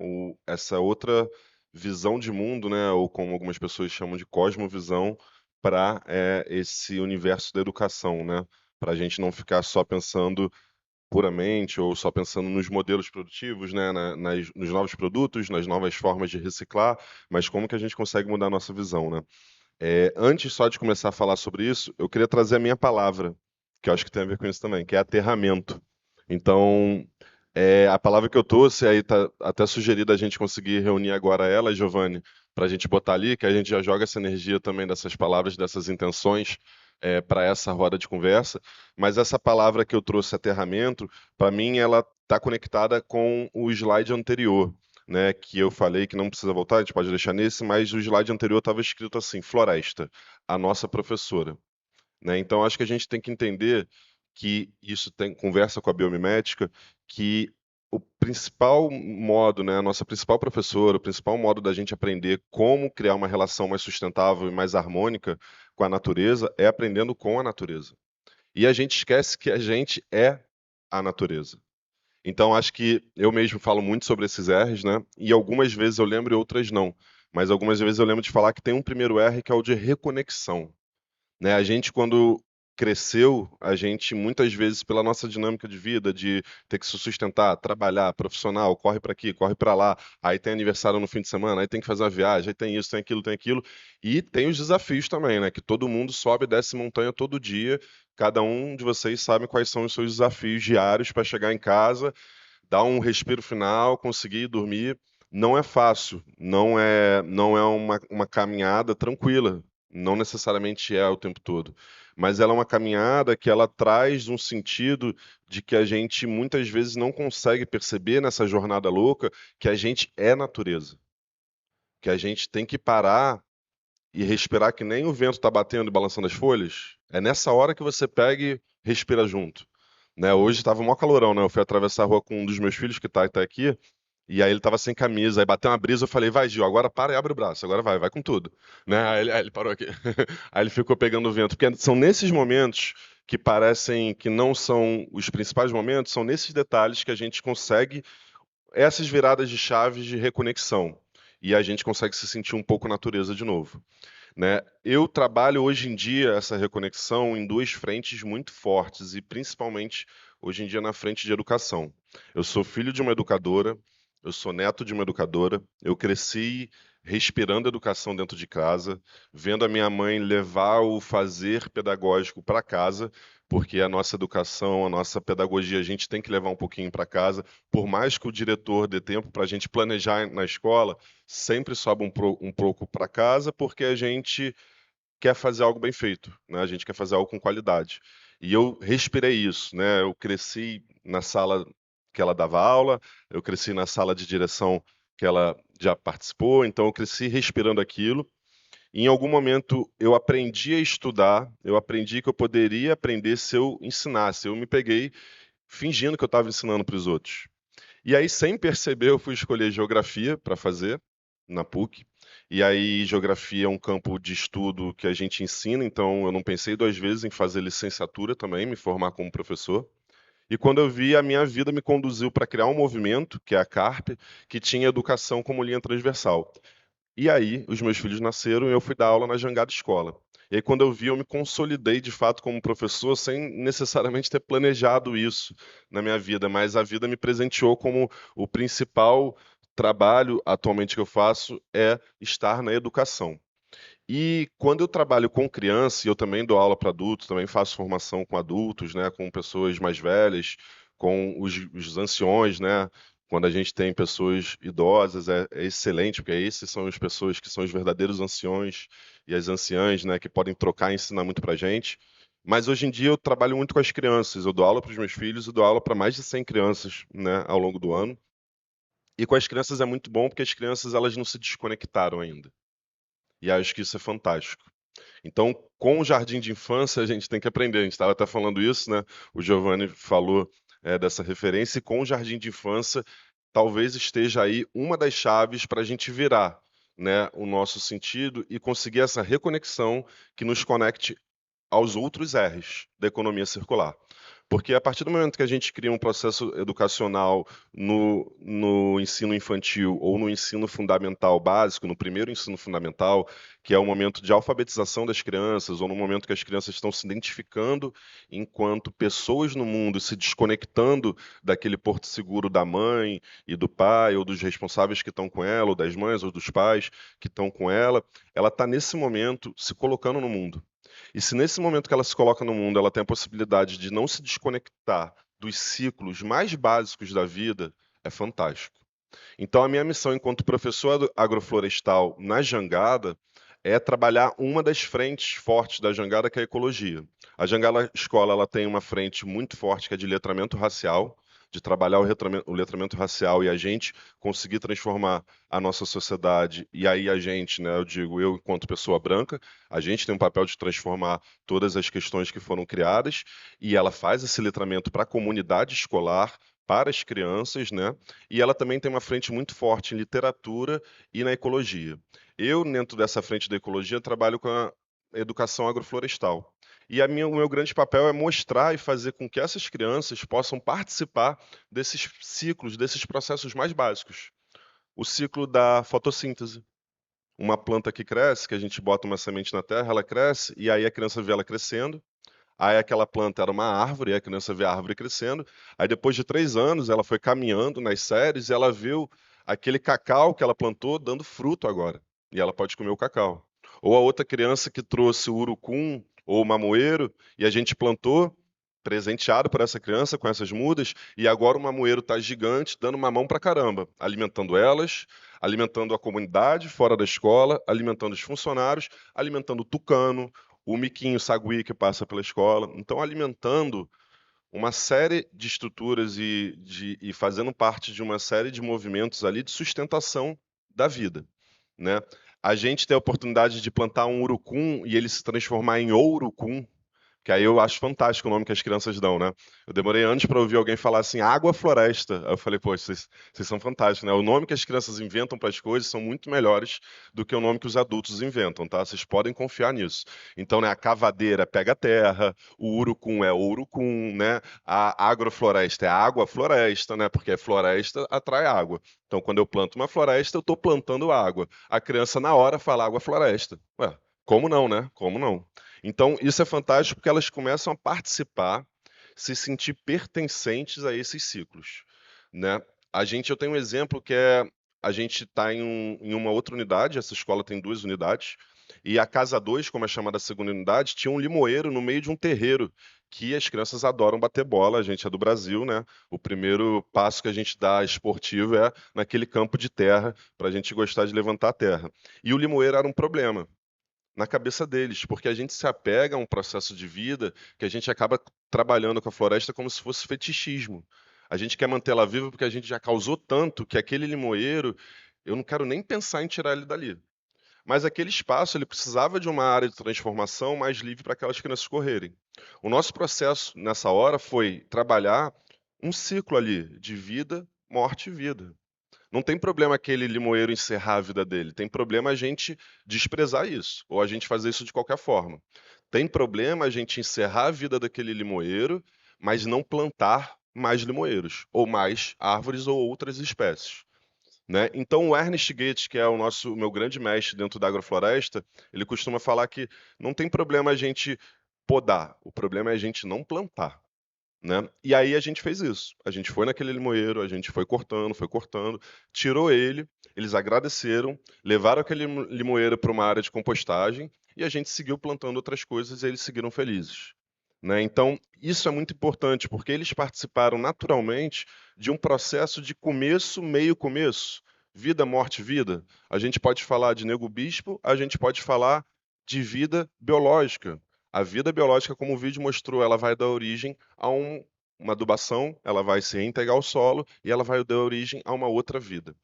Essa outra visão de mundo, né? Ou como algumas pessoas chamam de cosmovisão, para esse universo da educação, né? Para a gente não ficar só pensando puramente ou só pensando nos modelos produtivos, né? Nos novos produtos, nas novas formas de reciclar, mas como que a gente consegue mudar a nossa visão, né? Antes só de começar a falar sobre isso, eu queria trazer a minha palavra, que eu acho que tem a ver com isso também, que é aterramento. Então, a palavra que eu trouxe, aí está até sugerida a gente conseguir reunir agora ela, Giovanni, para a gente botar ali, que a gente já joga essa energia também dessas palavras, dessas intenções, para essa roda de conversa. Mas essa palavra que eu trouxe, aterramento, para mim ela está conectada com o slide anterior, né, que eu falei que não precisa voltar, a gente pode deixar nesse, mas o slide anterior estava escrito assim, Floresta, a nossa professora. Né? Então, acho que a gente tem que entender que isso conversa com a biomimética, que o principal modo, né, a nossa principal professora, o principal modo da gente aprender como criar uma relação mais sustentável e mais harmônica com a natureza é aprendendo com a natureza. E a gente esquece que a gente é à natureza. Então, acho que eu mesmo falo muito sobre esses R's, né? E algumas vezes eu lembro e outras não. Mas algumas vezes eu lembro de falar que tem um primeiro R que é o de reconexão, né? A gente, quando cresceu, a gente muitas vezes, pela nossa dinâmica de vida, de ter que se sustentar, trabalhar, profissional, corre para aqui, corre para lá, aí tem aniversário no fim de semana, aí tem que fazer uma viagem, aí tem isso, tem aquilo, e tem os desafios também, né? Que todo mundo sobe e desce montanha todo dia. Cada um de vocês sabe quais são os seus desafios diários para chegar em casa, dar um respiro final, conseguir dormir. Não é fácil, não é uma caminhada tranquila, não necessariamente é o tempo todo, mas ela é uma caminhada que ela traz um sentido de que a gente muitas vezes não consegue perceber nessa jornada louca que a gente é natureza, que a gente tem que parar e respirar que nem o vento está batendo e balançando as folhas. É nessa hora que você pega e respira junto. Né? Hoje estava mó calorão, né? Eu fui atravessar a rua com um dos meus filhos que tá aqui, e aí ele tava sem camisa, aí bateu uma brisa, eu falei, vai, Gil, agora para e abre o braço, agora vai com tudo. Né? Aí ele parou aqui. Aí ele ficou pegando o vento, porque são nesses momentos que parecem que não são os principais momentos, são nesses detalhes que a gente consegue essas viradas de chaves de reconexão. E a gente consegue se sentir um pouco natureza de novo. Né? Eu trabalho hoje em dia essa reconexão em duas frentes muito fortes, e principalmente hoje em dia na frente de educação. Eu sou filho de uma educadora, eu sou neto de uma educadora, eu cresci respirando educação dentro de casa, vendo a minha mãe levar o fazer pedagógico para casa, porque a nossa educação, a nossa pedagogia, a gente tem que levar um pouquinho para casa, por mais que o diretor dê tempo para a gente planejar na escola, sempre sobe um pouco para casa, porque a gente quer fazer algo bem feito, né? A gente quer fazer algo com qualidade. E eu respirei isso, né? Eu cresci na sala que ela dava aula, eu cresci na sala de direção que ela já participou, então eu cresci respirando aquilo. E em algum momento eu aprendi a estudar, eu aprendi que eu poderia aprender se eu ensinasse. Eu me peguei fingindo que eu estava ensinando para os outros. E aí, sem perceber, eu fui escolher geografia para fazer na PUC. E aí, geografia é um campo de estudo que a gente ensina, então eu não pensei duas vezes em fazer licenciatura também, me formar como professor. E quando eu vi, a minha vida me conduziu para criar um movimento, que é a CARP, que tinha educação como linha transversal. E aí, os meus filhos nasceram e eu fui dar aula na Jangada Escola. E aí, quando eu vi, eu me consolidei de fato como professor, sem necessariamente ter planejado isso na minha vida, mas a vida me presenteou como o principal trabalho atualmente que eu faço é estar na educação. E quando eu trabalho com criança, e eu também dou aula para adultos, também faço formação com adultos, né, com pessoas mais velhas, com os anciões, né? Quando a gente tem pessoas idosas, é excelente, porque esses são as pessoas que são os verdadeiros anciões e as anciãs, né, que podem trocar e ensinar muito para a gente. Mas hoje em dia eu trabalho muito com as crianças. Eu dou aula para os meus filhos e dou aula para mais de 100 crianças, né, ao longo do ano. E com as crianças é muito bom, porque as crianças elas não se desconectaram ainda. E acho que isso é fantástico. Então, com o jardim de infância, a gente tem que aprender. A gente estava até falando isso, né? O Giovanni falou dessa referência, e com o jardim de infância, talvez esteja aí uma das chaves para a gente virar, né, o nosso sentido e conseguir essa reconexão que nos conecte aos outros R's da economia circular. Porque a partir do momento que a gente cria um processo educacional no ensino infantil ou no ensino fundamental básico, no primeiro ensino fundamental, que é o momento de alfabetização das crianças, ou no momento que as crianças estão se identificando enquanto pessoas no mundo, se desconectando daquele porto seguro da mãe e do pai, ou dos responsáveis que estão com ela, ou das mães ou dos pais que estão com ela está nesse momento se colocando no mundo. E se nesse momento que ela se coloca no mundo, ela tem a possibilidade de não se desconectar dos ciclos mais básicos da vida, é fantástico. Então, a minha missão enquanto professor agroflorestal na Jangada é trabalhar uma das frentes fortes da Jangada, que é a ecologia. A Jangada Escola ela tem uma frente muito forte que é de letramento racial, de trabalhar o letramento racial e a gente conseguir transformar a nossa sociedade, e aí a gente, né, eu digo, eu enquanto pessoa branca, a gente tem um papel de transformar todas as questões que foram criadas, e ela faz esse letramento para a comunidade escolar, para as crianças, né? E ela também tem uma frente muito forte em literatura e na ecologia. Eu, dentro dessa frente da ecologia, trabalho com a educação agroflorestal. E o meu grande papel é mostrar e fazer com que essas crianças possam participar desses ciclos, desses processos mais básicos. O ciclo da fotossíntese. Uma planta que cresce, que a gente bota uma semente na terra, ela cresce, e aí a criança vê ela crescendo. Aí aquela planta era uma árvore, e a criança vê a árvore crescendo. Aí depois de 3 anos, ela foi caminhando nas séries e ela viu aquele cacau que ela plantou dando fruto agora. E ela pode comer o cacau. Ou a outra criança que trouxe o urucum ou o mamoeiro e a gente plantou, presenteado por essa criança com essas mudas, e agora o mamoeiro está gigante, dando mamão pra caramba, alimentando elas, alimentando a comunidade fora da escola, alimentando os funcionários, alimentando o tucano, o miquinho, o sagui que passa pela escola. Então, alimentando uma série de estruturas e fazendo parte de uma série de movimentos ali de sustentação da vida, né? A gente tem a oportunidade de plantar um urucum e ele se transformar em ourucum, que aí eu acho fantástico o nome que as crianças dão, né? Eu demorei anos para ouvir alguém falar assim, água floresta. Aí eu falei, pô, vocês são fantásticos, né? O nome que as crianças inventam para as coisas são muito melhores do que o nome que os adultos inventam, tá? Vocês podem confiar nisso. Então, né, a cavadeira pega terra, o urucum é ourucum, né? A agrofloresta é água floresta, né? Porque floresta atrai água. Então, quando eu planto uma floresta, eu estou plantando água. A criança, na hora, fala água floresta. Ué, como não, né? Como não? Então, isso é fantástico porque elas começam a participar, se sentir pertencentes a esses ciclos, né? Eu tenho um exemplo que é, a gente está em uma outra unidade, essa escola tem 2 unidades, e a Casa 2, como é chamada a segunda unidade, tinha um limoeiro no meio de um terreiro, que as crianças adoram bater bola, a gente é do Brasil, né? O primeiro passo que a gente dá esportivo é naquele campo de terra, para a gente gostar de levantar a terra. E o limoeiro era um problema na cabeça deles, porque a gente se apega a um processo de vida que a gente acaba trabalhando com a floresta como se fosse fetichismo. A gente quer mantê-la viva porque a gente já causou tanto que aquele limoeiro, eu não quero nem pensar em tirar ele dali. Mas aquele espaço, ele precisava de uma área de transformação mais livre para aquelas crianças correrem. O nosso processo nessa hora foi trabalhar um ciclo ali de vida, morte e vida. Não tem problema aquele limoeiro encerrar a vida dele, tem problema a gente desprezar isso, ou a gente fazer isso de qualquer forma. Tem problema a gente encerrar a vida daquele limoeiro, mas não plantar mais limoeiros, ou mais árvores ou outras espécies, né? Então, o Ernest Goethe, que é o meu grande mestre dentro da agrofloresta, ele costuma falar que não tem problema a gente podar, o problema é a gente não plantar. Né? E aí a gente fez isso. A gente foi naquele limoeiro, a gente foi cortando, tirou ele, eles agradeceram, levaram aquele limoeiro para uma área de compostagem e a gente seguiu plantando outras coisas e eles seguiram felizes. Né? Então, isso é muito importante, porque eles participaram naturalmente de um processo de começo, meio começo. Vida, morte, vida. A gente pode falar de nego bispo, a gente pode falar de vida biológica. A vida biológica, como o vídeo mostrou, ela vai dar origem a uma adubação, ela vai se reintegrar ao solo e ela vai dar origem a uma outra vida.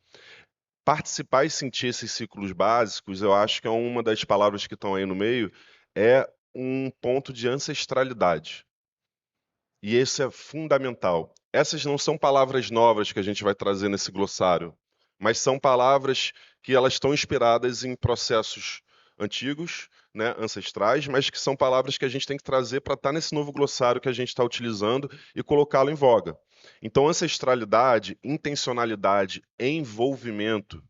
Participar e sentir esses ciclos básicos, eu acho que é uma das palavras que estão aí no meio, é um ponto de ancestralidade. E esse é fundamental. Essas não são palavras novas que a gente vai trazer nesse glossário, mas são palavras que elas estão inspiradas em processos antigos, né, ancestrais, mas que são palavras que a gente tem que trazer para estar nesse novo glossário que a gente está utilizando e colocá-lo em voga. Então, ancestralidade, intencionalidade, envolvimento,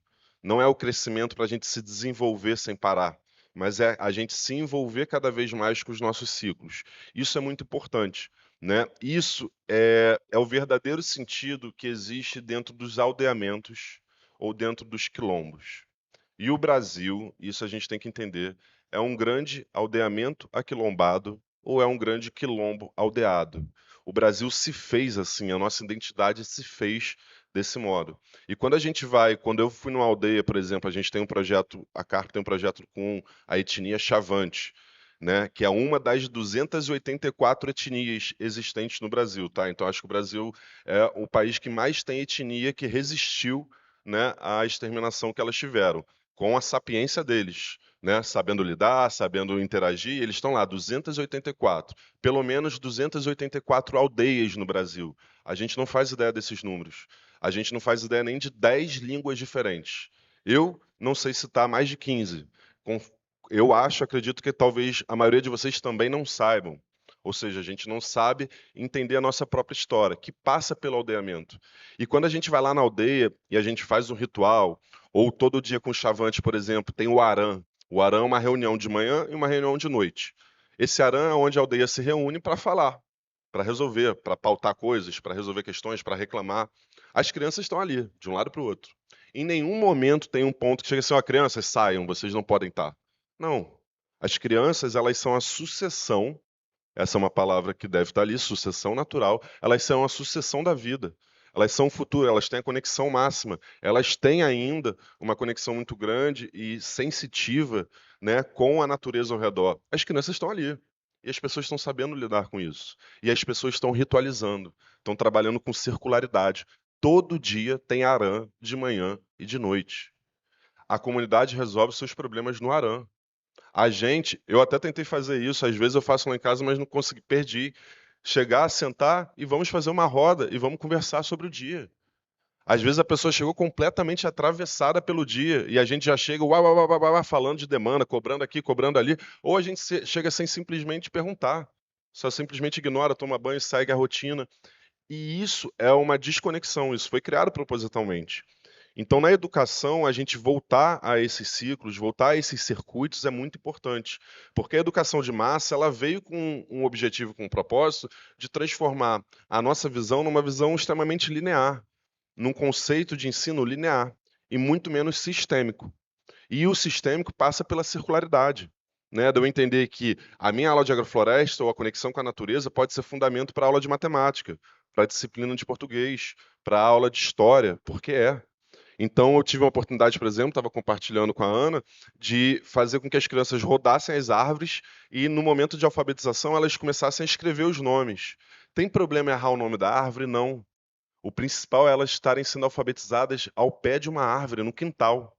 não é o crescimento para a gente se desenvolver sem parar, mas é a gente se envolver cada vez mais com os nossos ciclos. Isso é muito importante. Né? Isso é o verdadeiro sentido que existe dentro dos aldeamentos ou dentro dos quilombos. E o Brasil, isso a gente tem que entender, é um grande aldeamento aquilombado ou é um grande quilombo aldeado. O Brasil se fez assim, a nossa identidade se fez desse modo. E quando eu fui numa aldeia, por exemplo, a gente tem um projeto, a CARP tem um projeto com a etnia Chavante, né, que é uma das 284 etnias existentes no Brasil, tá? Então acho que o Brasil é o país que mais tem etnia que resistiu, né, à exterminação que elas tiveram, com a sapiência deles, né, sabendo lidar, sabendo interagir, eles estão lá, 284, pelo menos 284 aldeias no Brasil. A gente não faz ideia desses números. A gente não faz ideia nem de 10 línguas diferentes. Eu não sei citar mais de 15. eu acredito que talvez a maioria de vocês também não saibam. Ou seja, a gente não sabe entender a nossa própria história, que passa pelo aldeamento. E quando a gente vai lá na aldeia e a gente faz um ritual, ou todo dia com o Chavante, por exemplo, tem o Aran. O Aran é uma reunião de manhã e uma reunião de noite. Esse Aran é onde a aldeia se reúne para falar, para resolver, para pautar coisas, para resolver questões, para reclamar. As crianças estão ali, de um lado para o outro. Em nenhum momento tem um ponto que chega assim, ó, crianças, saiam, vocês não podem estar. Não. As crianças, elas são a sucessão, essa é uma palavra que deve estar ali, sucessão natural, elas são a sucessão da vida. Elas são o futuro, elas têm a conexão máxima. Elas têm ainda uma conexão muito grande e sensitiva, né, com a natureza ao redor. As crianças estão ali. E as pessoas estão sabendo lidar com isso. E as pessoas estão ritualizando, estão trabalhando com circularidade. Todo dia tem Aran de manhã e de noite. A comunidade resolve seus problemas no Aran. A gente, eu até tentei fazer isso, às vezes eu faço lá em casa, mas não consegui, perdi. Chegar, sentar e vamos fazer uma roda e vamos conversar sobre o dia. Às vezes a pessoa chegou completamente atravessada pelo dia e a gente já chega falando de demanda, cobrando aqui, cobrando ali, ou a gente chega sem simplesmente perguntar. Só simplesmente ignora, toma banho e segue a rotina. E isso é uma desconexão, isso foi criado propositalmente. Então, na educação, a gente voltar a esses ciclos, voltar a esses circuitos é muito importante, porque a educação de massa ela veio com um objetivo, com um propósito de transformar a nossa visão numa visão extremamente linear, num conceito de ensino linear e muito menos sistêmico. E o sistêmico passa pela circularidade, né? De eu entender que a minha aula de agrofloresta ou a conexão com a natureza pode ser fundamento para a aula de matemática, para a disciplina de português, para a aula de história, porque é. Então, eu tive uma oportunidade, por exemplo, estava compartilhando com a Ana, de fazer com que as crianças rodassem as árvores e, no momento de alfabetização, elas começassem a escrever os nomes. Tem problema em errar o nome da árvore? Não. O principal é elas estarem sendo alfabetizadas ao pé de uma árvore, no quintal.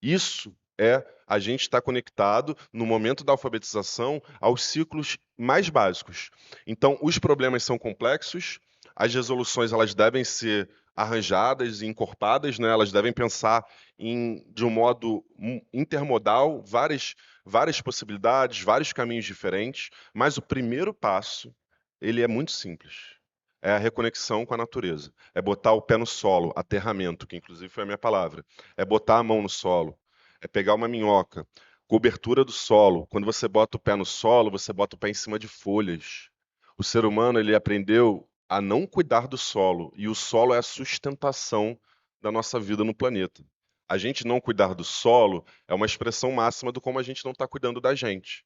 Isso é a gente estar conectado, no momento da alfabetização, aos ciclos mais básicos. Então, os problemas são complexos, as resoluções elas devem ser arranjadas e encorpadas, né? Elas devem pensar de um modo intermodal, várias possibilidades, vários caminhos diferentes, mas o primeiro passo, ele é muito simples. É a reconexão com a natureza. É botar o pé no solo, aterramento, que inclusive foi a minha palavra. É botar a mão no solo. É pegar uma minhoca. Cobertura do solo. Quando você bota o pé no solo, você bota o pé em cima de folhas. O ser humano, ele aprendeu a não cuidar do solo, e o solo é a sustentação da nossa vida no planeta. A gente não cuidar do solo é uma expressão máxima do como a gente não está cuidando da gente.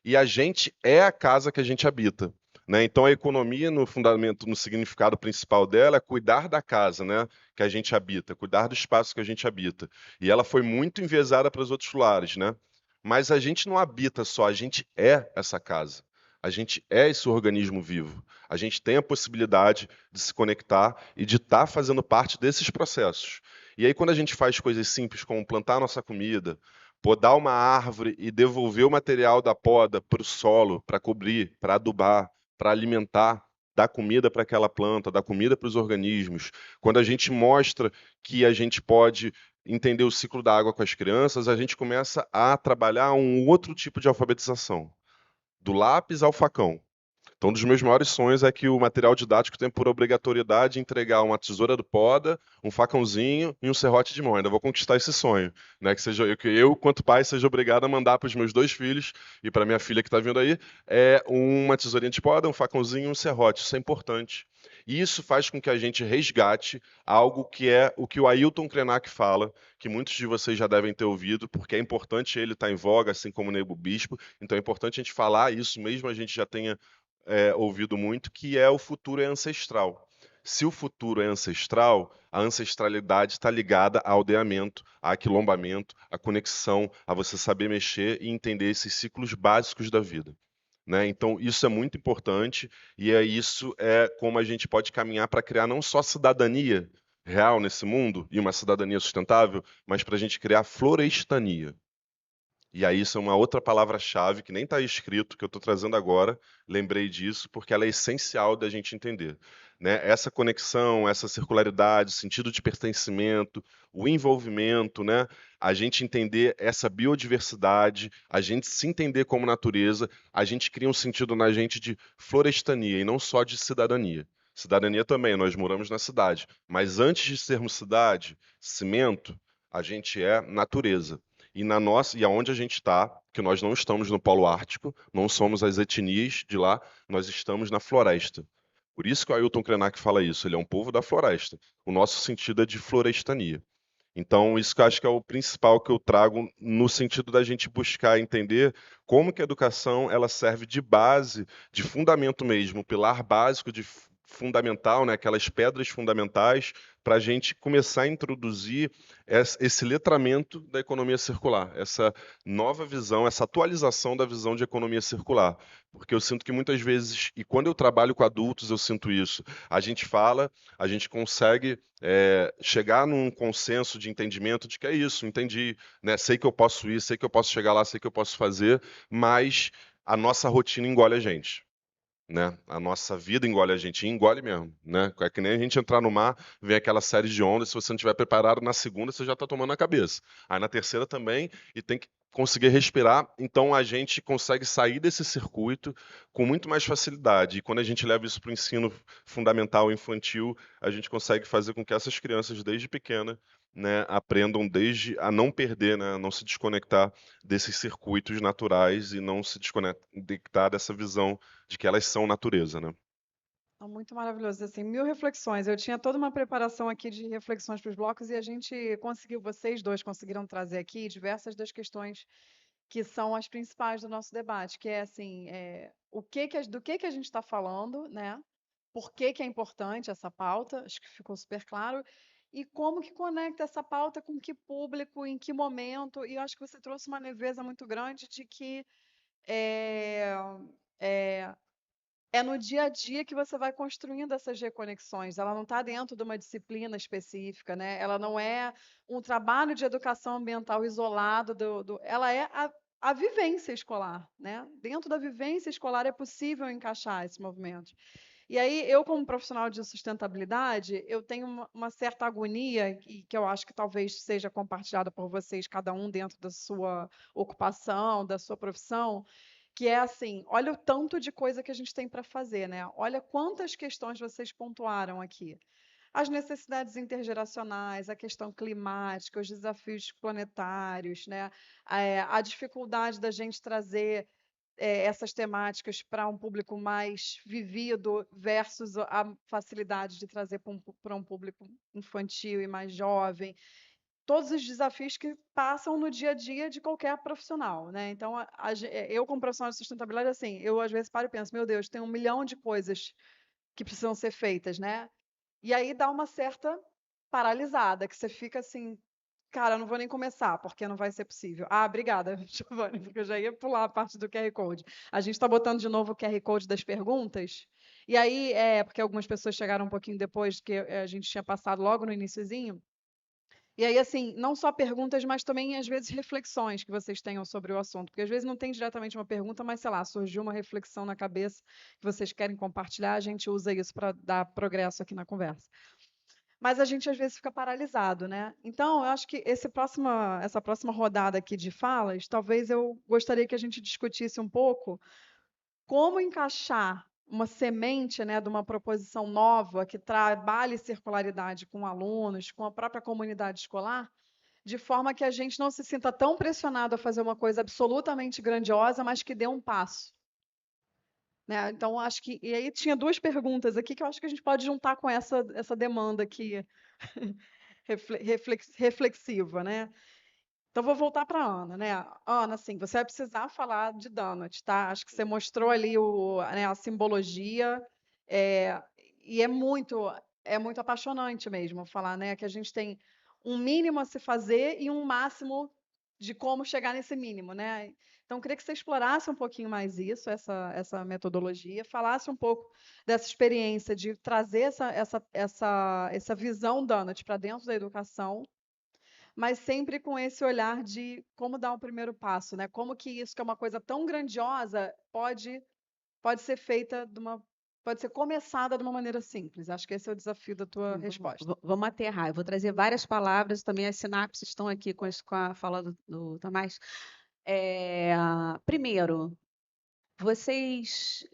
E a gente é a casa que a gente habita, né? Então a economia, no fundamento, no significado principal dela, é cuidar da casa, né, que a gente habita, cuidar do espaço que a gente habita. E ela foi muito enviesada para os outros lares, né? Mas a gente não habita só, a gente é essa casa. A gente é esse organismo vivo. A gente tem a possibilidade de se conectar e de estar fazendo parte desses processos. E aí, quando a gente faz coisas simples, como plantar a nossa comida, podar uma árvore e devolver o material da poda para o solo, para cobrir, para adubar, para alimentar, dar comida para aquela planta, dar comida para os organismos. Quando a gente mostra que a gente pode entender o ciclo da água com as crianças, a gente começa a trabalhar um outro tipo de alfabetização, do lápis ao facão. Então, um dos meus maiores sonhos é que o material didático tenha por obrigatoriedade entregar uma tesoura do poda, um facãozinho e um serrote de mão. Ainda vou conquistar esse sonho, né? Que eu, quanto pai, seja obrigado a mandar para os meus 2 filhos e para minha filha que está vindo aí uma tesourinha de poda, um facãozinho e um serrote. Isso é importante. E isso faz com que a gente resgate algo que é o que o Ailton Krenak fala, que muitos de vocês já devem ter ouvido, porque é importante ele estar em voga, assim como o Nego Bispo. Então é importante a gente falar isso, mesmo a gente já tenha ouvido muito, que é o futuro é ancestral. Se o futuro é ancestral, a ancestralidade está ligada ao aldeamento, a aquilombamento, à conexão, a você saber mexer e entender esses ciclos básicos da vida, né? Então, isso é muito importante e isso é como a gente pode caminhar para criar não só cidadania real nesse mundo e uma cidadania sustentável, mas para a gente criar florestania. E aí isso é uma outra palavra-chave que nem está escrito, que eu estou trazendo agora, lembrei disso, porque ela é essencial da gente entender. Né? Essa conexão, essa circularidade, sentido de pertencimento, o envolvimento, né? A gente entender essa biodiversidade, a gente se entender como natureza, a gente cria um sentido na gente de florestania e não só de cidadania. Cidadania também, nós moramos na cidade, mas antes de sermos cidade, cimento, a gente é natureza. E na nossa, e aonde a gente está, que nós não estamos no Polo Ártico, não somos as etnias de lá, nós estamos na floresta. Por isso que o Ailton Krenak fala isso, ele é um povo da floresta. O nosso sentido é de florestania. Então, isso que eu acho que é o principal que eu trago no sentido da gente buscar entender como que a educação ela serve de base, de fundamento mesmo, pilar básico de fundamental, né, aquelas pedras fundamentais para a gente começar a introduzir esse letramento da economia circular, essa nova visão, essa atualização da visão de economia circular. Porque eu sinto que muitas vezes, e quando eu trabalho com adultos, eu sinto isso, a gente fala, a gente consegue chegar num consenso de entendimento de que é isso, entendi, né? Sei que eu posso ir, sei que eu posso chegar lá, sei que eu posso fazer, mas a nossa rotina engole a gente. Né? A nossa vida engole a gente, e engole mesmo, né? É que nem a gente entrar no mar, vem aquela série de ondas, se você não estiver preparado, na segunda você já está tomando na cabeça. Aí na terceira também, e tem que conseguir respirar, então a gente consegue sair desse circuito com muito mais facilidade. E quando a gente leva isso para o ensino fundamental infantil, a gente consegue fazer com que essas crianças, desde pequena, né, aprendam desde a não perder, né, a não se desconectar desses circuitos naturais e não se desconectar dessa visão de que elas são natureza, né? Muito maravilhoso, assim, 1000 reflexões. Eu tinha toda uma preparação aqui de reflexões para os blocos e a gente conseguiu, vocês dois conseguiram trazer aqui diversas das questões que são as principais do nosso debate, que é assim, do que a gente está falando, né? Por que é importante essa pauta? Acho que ficou super claro. E como que conecta essa pauta com que público, em que momento? E eu acho que você trouxe uma leveza muito grande de que é, é, é no dia a dia que você vai construindo essas reconexões. Ela não está dentro de uma disciplina específica, né? Ela não é um trabalho de educação ambiental isolado ela é a vivência escolar, né? Dentro da vivência escolar é possível encaixar esse movimento. E aí, eu, como profissional de sustentabilidade, eu tenho uma certa agonia, que eu acho que talvez seja compartilhada por vocês, cada um dentro da sua ocupação, da sua profissão, que é assim, olha o tanto de coisa que a gente tem para fazer, né? Olha quantas questões vocês pontuaram aqui. As necessidades intergeracionais, a questão climática, os desafios planetários, né? A dificuldade da gente trazer essas temáticas para um público mais vivido versus a facilidade de trazer para um público infantil e mais jovem. Todos os desafios que passam no dia a dia de qualquer profissional, né? Então, eu como profissional de sustentabilidade, assim, eu às vezes paro e penso, meu Deus, tem 1 milhão de coisas que precisam ser feitas, né? E aí dá uma certa paralisada, que você fica assim, cara, eu não vou nem começar, porque não vai ser possível. Ah, obrigada, Giovanni, porque eu já ia pular a parte do QR Code. A gente está botando de novo o QR Code das perguntas. E aí, porque algumas pessoas chegaram um pouquinho depois, que a gente tinha passado logo no iniciozinho. E aí, assim, não só perguntas, mas também, às vezes, reflexões que vocês tenham sobre o assunto. Porque, às vezes, não tem diretamente uma pergunta, mas, sei lá, surgiu uma reflexão na cabeça que vocês querem compartilhar, a gente usa isso para dar progresso aqui na conversa. Mas a gente, às vezes, fica paralisado, né? Então, eu acho que essa próxima rodada aqui de falas, talvez eu gostaria que a gente discutisse um pouco como encaixar uma semente, né, de uma proposição nova que trabalhe circularidade com alunos, com a própria comunidade escolar, de forma que a gente não se sinta tão pressionado a fazer uma coisa absolutamente grandiosa, mas que dê um passo. Né? Então, acho que. E aí tinha 2 perguntas aqui que eu acho que a gente pode juntar com essa demanda aqui reflexiva, né? Então, vou voltar para a Ana, né? Ana, assim, você vai precisar falar de donut, tá? Acho que você mostrou ali né, a simbologia, e é muito apaixonante mesmo falar, né? Que a gente tem um mínimo a se fazer e um máximo de como chegar nesse mínimo, né? Então, eu queria que você explorasse um pouquinho mais isso, essa metodologia, falasse um pouco dessa experiência de trazer essa visão donut para dentro da educação, mas sempre com esse olhar de como dar o primeiro passo, né? Como que isso, que é uma coisa tão grandiosa, pode ser feita pode ser começada de uma maneira simples. Acho que esse é o desafio da tua resposta. Vamos aterrar. Eu vou trazer várias palavras, também as sinapses estão aqui com a fala do Tomás. Primeiro, vocês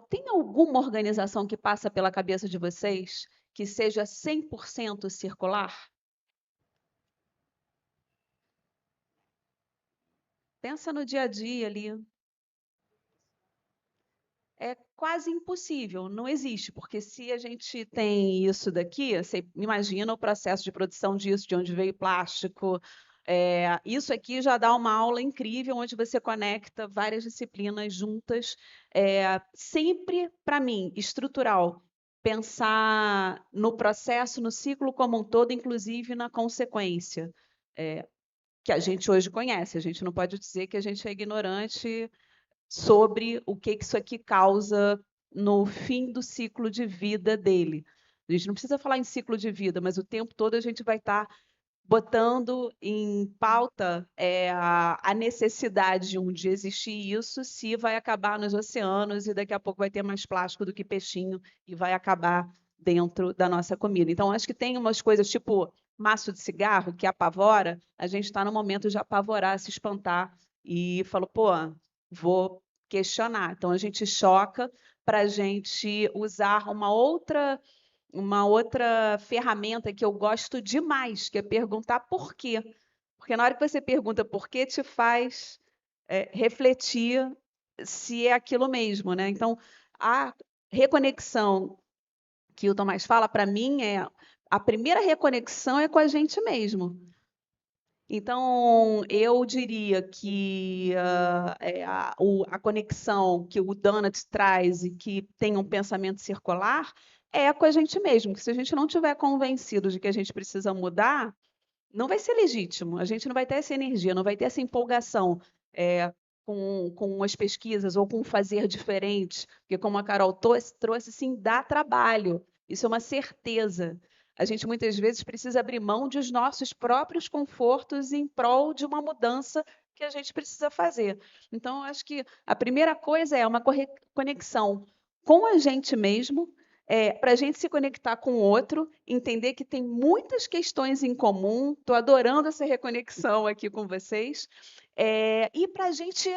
tem alguma organização que passa pela cabeça de vocês que seja 100% circular? Pensa no dia a dia ali. É quase impossível, não existe, porque se a gente tem isso daqui, você imagina o processo de produção disso, de onde veio o plástico. Isso aqui já dá uma aula incrível, onde você conecta várias disciplinas juntas, sempre, para mim, estrutural. Pensar no processo, no ciclo como um todo, inclusive na consequência, que a gente hoje conhece. A gente não pode dizer que a gente é ignorante sobre o que isso aqui causa no fim do ciclo de vida dele. A gente não precisa falar em ciclo de vida, mas o tempo todo a gente vai estar botando em pauta a necessidade de um dia existir isso, se vai acabar nos oceanos e daqui a pouco vai ter mais plástico do que peixinho e vai acabar dentro da nossa comida. Então, acho que tem umas coisas tipo maço de cigarro que apavora, a gente está no momento de apavorar, se espantar e falou, pô, vou questionar. Então, a gente choca para a gente usar uma outra ferramenta que eu gosto demais, que é perguntar por quê. Porque na hora que você pergunta por quê, te faz refletir se é aquilo mesmo, né? Então, a reconexão que o Tomás fala, para mim, a primeira reconexão é com a gente mesmo. Então, eu diria que a conexão que o Donut traz e que tem um pensamento circular é com a gente mesmo, que se a gente não tiver convencido de que a gente precisa mudar, não vai ser legítimo, a gente não vai ter essa energia, não vai ter essa empolgação com as pesquisas ou com o fazer diferente, porque como a Carol trouxe, sim, dá trabalho, isso é uma certeza. A gente muitas vezes precisa abrir mão dos nossos próprios confortos em prol de uma mudança que a gente precisa fazer. Então, eu acho que a primeira coisa é uma conexão com a gente mesmo, para a gente se conectar com o outro, entender que tem muitas questões em comum. Estou adorando essa reconexão aqui com vocês. E para a gente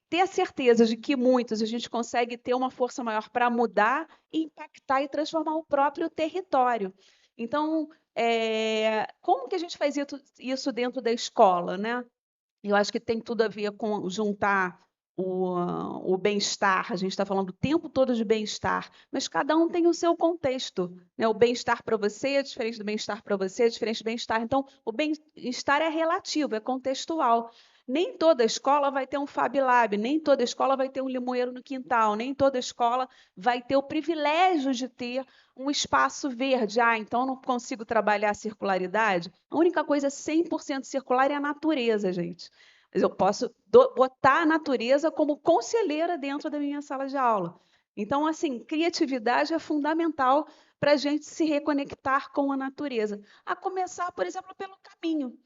ter a certeza de que muitos a gente consegue ter uma força maior para mudar, impactar e transformar o próprio território. Então, como que a gente faz isso dentro da escola, né? Eu acho que tem tudo a ver com juntar o bem-estar. A gente está falando o tempo todo de bem-estar, mas cada um tem o seu contexto, né? O bem-estar para você é diferente do bem-estar para você, é diferente do bem-estar. Então, o bem-estar é relativo, é contextual. Nem toda escola vai ter um Fab Lab, nem toda escola vai ter um limoeiro no quintal, nem toda escola vai ter o privilégio de ter um espaço verde. Então não consigo trabalhar a circularidade. A única coisa 100% circular é a natureza, gente. Mas eu posso botar a natureza como conselheira dentro da minha sala de aula. Então, assim, criatividade é fundamental para a gente se reconectar com a natureza. A começar, por exemplo, pelo caminho.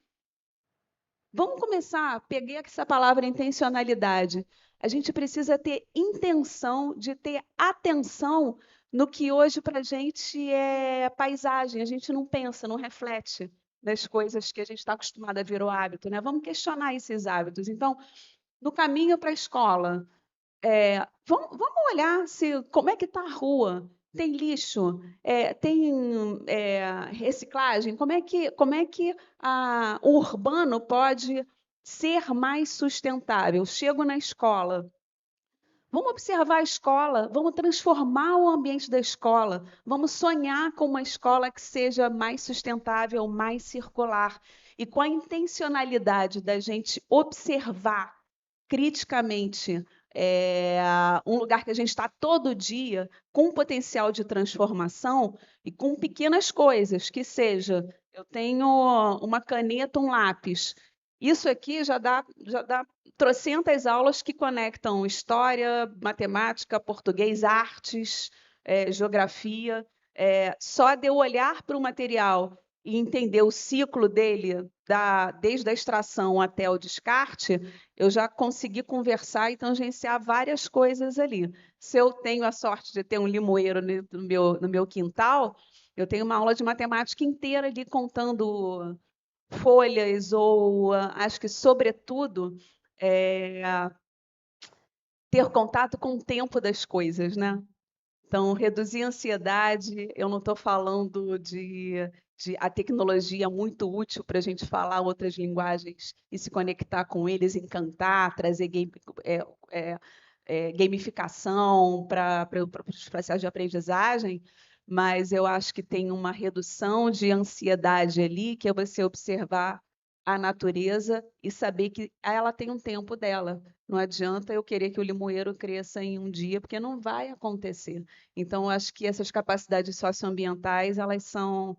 Vamos começar, peguei essa palavra intencionalidade. A gente precisa ter intenção de ter atenção no que hoje para a gente é paisagem. A gente não pensa, não reflete nas coisas que a gente está acostumado a ver o hábito, né? Vamos questionar esses hábitos. Então, no caminho para a escola, vamos olhar como é que está a rua. Tem lixo, tem reciclagem. Como é que o urbano pode ser mais sustentável? Chego na escola. Vamos observar a escola, vamos transformar o ambiente da escola, vamos sonhar com uma escola que seja mais sustentável, mais circular. E com a intencionalidade da gente observar criticamente um lugar que a gente está todo dia, com potencial de transformação e com pequenas coisas, que seja, eu tenho uma caneta, um lápis. Isso aqui já dá trocentas aulas que conectam história, matemática, português, artes, geografia. Só de eu olhar para o material e entender o ciclo dele, desde a extração até o descarte, eu já consegui conversar e tangenciar várias coisas ali. Se eu tenho a sorte de ter um limoeiro no meu quintal, eu tenho uma aula de matemática inteira ali contando folhas, ou acho que, sobretudo, ter contato com o tempo das coisas, né? Então, reduzir a ansiedade, eu não estou falando de a tecnologia muito útil para a gente falar outras linguagens e se conectar com eles, encantar, trazer gamificação para os processos de aprendizagem, mas eu acho que tem uma redução de ansiedade ali, que é você observar a natureza e saber que ela tem um tempo dela. Não adianta eu querer que o limoeiro cresça em um dia, porque não vai acontecer. Então, eu acho que essas capacidades socioambientais, elas são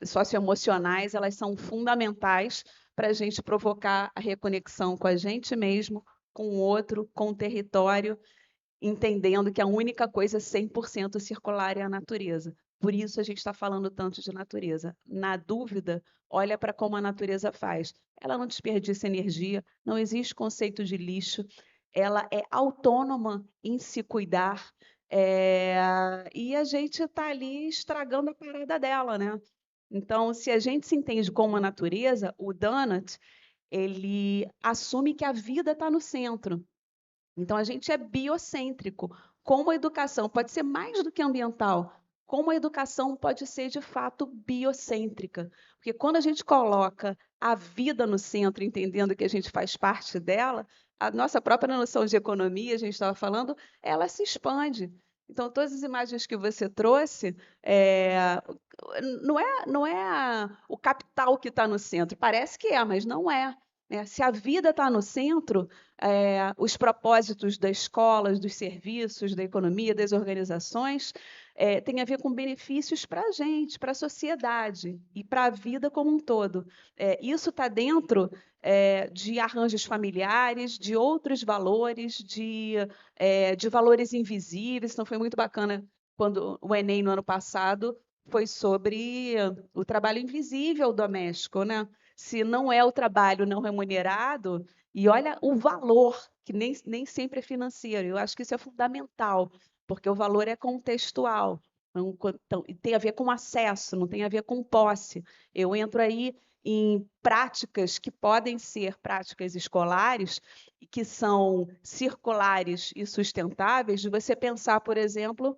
socioemocionais, elas são fundamentais para a gente provocar a reconexão com a gente mesmo, com o outro, com o território, entendendo que a única coisa 100% circular é a natureza. Por isso a gente está falando tanto de natureza. Na dúvida, olha para como a natureza faz. Ela não desperdiça energia, não existe conceito de lixo, ela é autônoma em se cuidar, e a gente está ali estragando a parada dela, né? Então, se a gente se entende como a natureza, o Donut, ele assume que a vida está no centro. Então, a gente é biocêntrico. Como a educação pode ser mais do que ambiental, como a educação pode ser, de fato, biocêntrica. Porque quando a gente coloca a vida no centro, entendendo que a gente faz parte dela, a nossa própria noção de economia, a gente estava falando, ela se expande. Então, todas as imagens que você trouxe, não é o capital que está no centro. Parece que é, mas não é. Né? Se a vida está no centro, os propósitos das escolas, dos serviços, da economia, das organizações, têm a ver com benefícios para a gente, para a sociedade e para a vida como um todo. Isso está dentro de arranjos familiares, de outros valores, de valores invisíveis. Então, foi muito bacana quando o Enem, no ano passado, foi sobre o trabalho invisível doméstico, né? Se não é o trabalho não remunerado, e olha o valor, que nem sempre é financeiro, eu acho que isso é fundamental, porque o valor é contextual, então, tem a ver com acesso, não tem a ver com posse. Eu entro aí em práticas que podem ser práticas escolares, que são circulares e sustentáveis, de você pensar, por exemplo,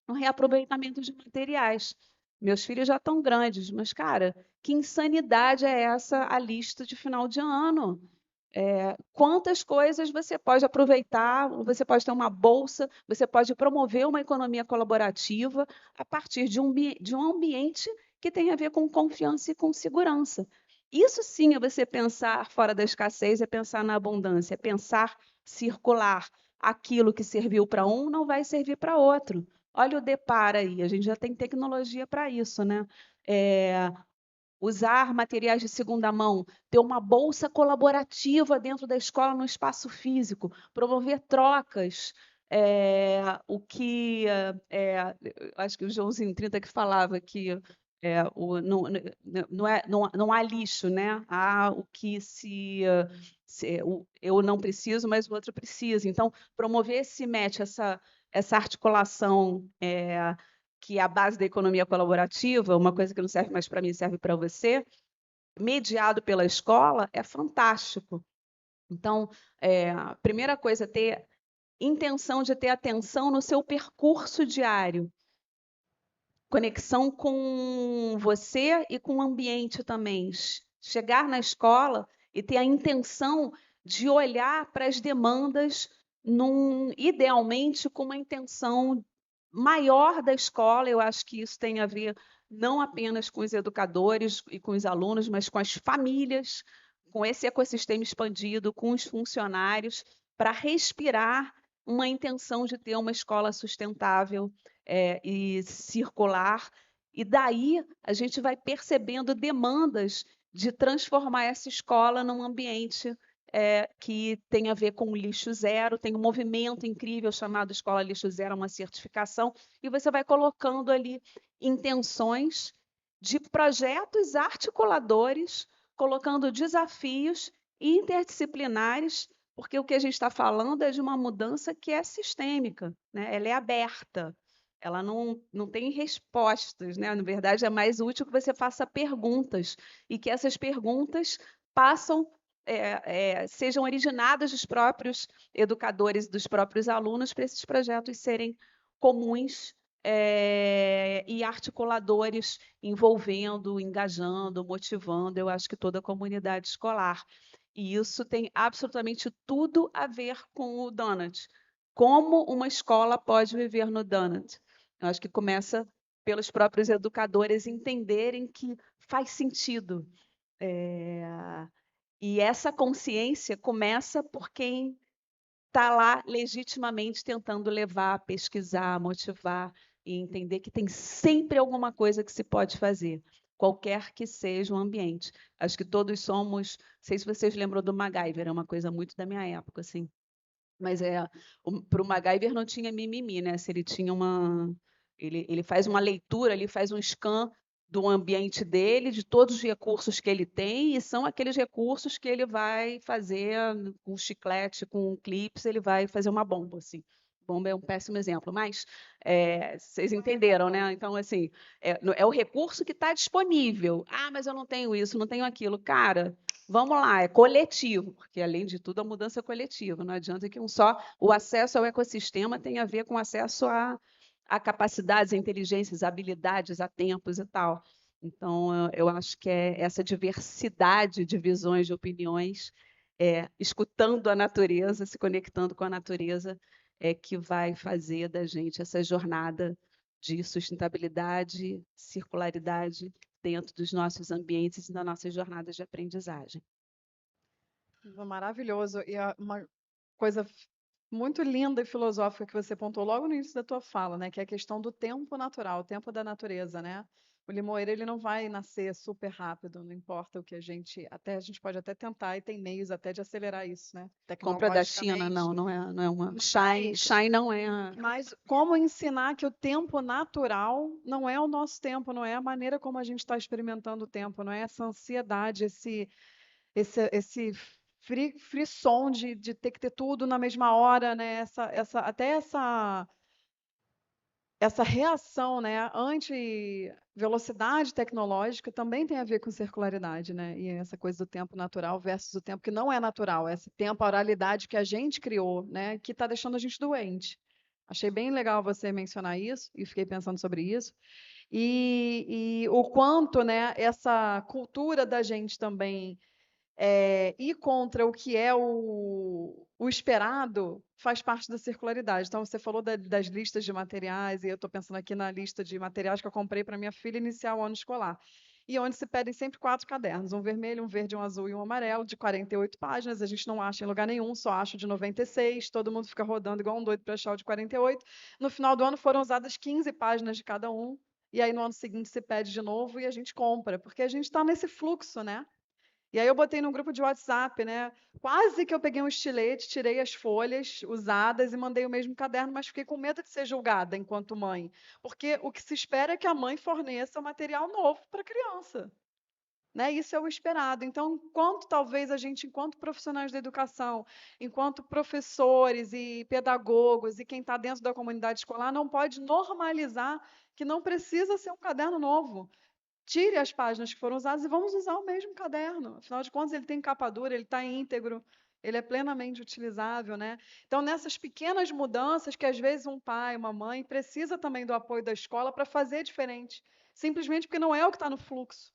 no reaproveitamento de materiais. Meus filhos já estão grandes, mas, cara, que insanidade é essa a lista de final de ano? Quantas coisas você pode aproveitar, você pode ter uma bolsa, você pode promover uma economia colaborativa a partir de um ambiente que tem a ver com confiança e com segurança. Isso sim é você pensar fora da escassez, é pensar na abundância, é pensar circular. Aquilo que serviu para um não vai servir para outro. Olha o Depar aí, a gente já tem tecnologia para isso, né? Usar materiais de segunda mão, ter uma bolsa colaborativa dentro da escola no espaço físico, promover trocas. O que acho que o Joãozinho 30 que falava que não há lixo, né? Há o que eu não preciso, mas o outro precisa. Então, promover esse match, essa articulação que é a base da economia colaborativa, uma coisa que não serve mais para mim, serve para você, mediado pela escola, é fantástico. Então, a primeira coisa é ter intenção de ter atenção no seu percurso diário. Conexão com você e com o ambiente também. Chegar na escola e ter a intenção de olhar para as demandas, idealmente com uma intenção maior da escola. Eu acho que isso tem a ver não apenas com os educadores e com os alunos, mas com as famílias, com esse ecossistema expandido, com os funcionários, para respirar uma intenção de ter uma escola sustentável e circular. E daí a gente vai percebendo demandas de transformar essa escola num ambiente que tem a ver com lixo zero. Tem um movimento incrível chamado Escola Lixo Zero, uma certificação, e você vai colocando ali intenções de projetos articuladores, colocando desafios interdisciplinares, porque o que a gente está falando é de uma mudança que é sistêmica, né? Ela é aberta, ela não tem respostas, né? Na verdade, é mais útil que você faça perguntas e que essas perguntas sejam originadas dos próprios educadores, dos próprios alunos, para esses projetos serem comuns e articuladores, envolvendo, engajando, motivando, eu acho que toda a comunidade escolar. E isso tem absolutamente tudo a ver com o Donut. Como uma escola pode viver no Donut? Eu acho que começa pelos próprios educadores entenderem que faz sentido. E essa consciência começa por quem está lá legitimamente tentando levar, pesquisar, motivar e entender que tem sempre alguma coisa que se pode fazer, qualquer que seja o ambiente. Acho que todos somos, não sei se vocês lembram do MacGyver, é uma coisa muito da minha época, assim. Mas para o MacGyver não tinha mimimi, né? Se ele tinha ele faz uma leitura, ele faz um scan do ambiente dele, de todos os recursos que ele tem, e são aqueles recursos que ele vai fazer com chiclete, com clips, ele vai fazer uma bomba, assim. Bomba é um péssimo exemplo, mas vocês entenderam, né? Então, assim, é o recurso que está disponível. Ah, mas eu não tenho isso, não tenho aquilo. Cara, vamos lá, é coletivo, porque, além de tudo, a mudança é coletiva. Não adianta que o acesso ao ecossistema tenha a ver com acesso a capacidades, a inteligências, a habilidades, a tempos e tal. Então, eu acho que é essa diversidade de visões, de opiniões, escutando a natureza, se conectando com a natureza, que vai fazer da gente essa jornada de sustentabilidade, circularidade dentro dos nossos ambientes e das nossas jornadas de aprendizagem. Maravilhoso. E uma coisa muito linda e filosófica que você pontuou logo no início da tua fala, né, que é a questão do tempo natural, o tempo da natureza, né? O limoeiro, ele não vai nascer super rápido, não importa o que a gente pode até tentar, e tem meios até de acelerar isso, né? Compra da China, Tecnologicamente. não é uma. Mas- Shine não é. Mas como ensinar que o tempo natural não é o nosso tempo, não é a maneira como a gente está experimentando o tempo, não é essa ansiedade, esse frisson de ter que ter tudo na mesma hora, né? Essa reação, né, ante velocidade tecnológica também tem a ver com circularidade, né? E essa coisa do tempo natural versus o tempo que não é natural, esse tempo, a oralidade que a gente criou, né, que está deixando a gente doente. Achei bem legal você mencionar isso e fiquei pensando sobre isso. E o quanto, né, essa cultura da gente também ir contra o que é o esperado faz parte da circularidade. Então, você falou das listas de materiais, e eu estou pensando aqui na lista de materiais que eu comprei para minha filha iniciar o ano escolar. E onde se pedem sempre 4 cadernos, um vermelho, um verde, um azul e um amarelo, de 48 páginas. A gente não acha em lugar nenhum, só acha de 96. Todo mundo fica rodando igual um doido para achar o de 48. No final do ano foram usadas 15 páginas de cada um. E aí, no ano seguinte, se pede de novo e a gente compra, porque a gente está nesse fluxo, né? E aí eu botei num grupo de WhatsApp, né? Quase que eu peguei um estilete, tirei as folhas usadas e mandei o mesmo caderno, mas fiquei com medo de ser julgada enquanto mãe, porque o que se espera é que a mãe forneça material novo para a criança, né? Isso é o esperado. Então, enquanto talvez a gente, enquanto profissionais da educação, enquanto professores e pedagogos e quem está dentro da comunidade escolar, não pode normalizar que não precisa ser um caderno novo. Tire as páginas que foram usadas e vamos usar o mesmo caderno. Afinal de contas, ele tem capa dura, ele está íntegro, ele é plenamente utilizável, né? Então, nessas pequenas mudanças que às vezes um pai, uma mãe precisa também do apoio da escola para fazer diferente, simplesmente porque não é o que está no fluxo.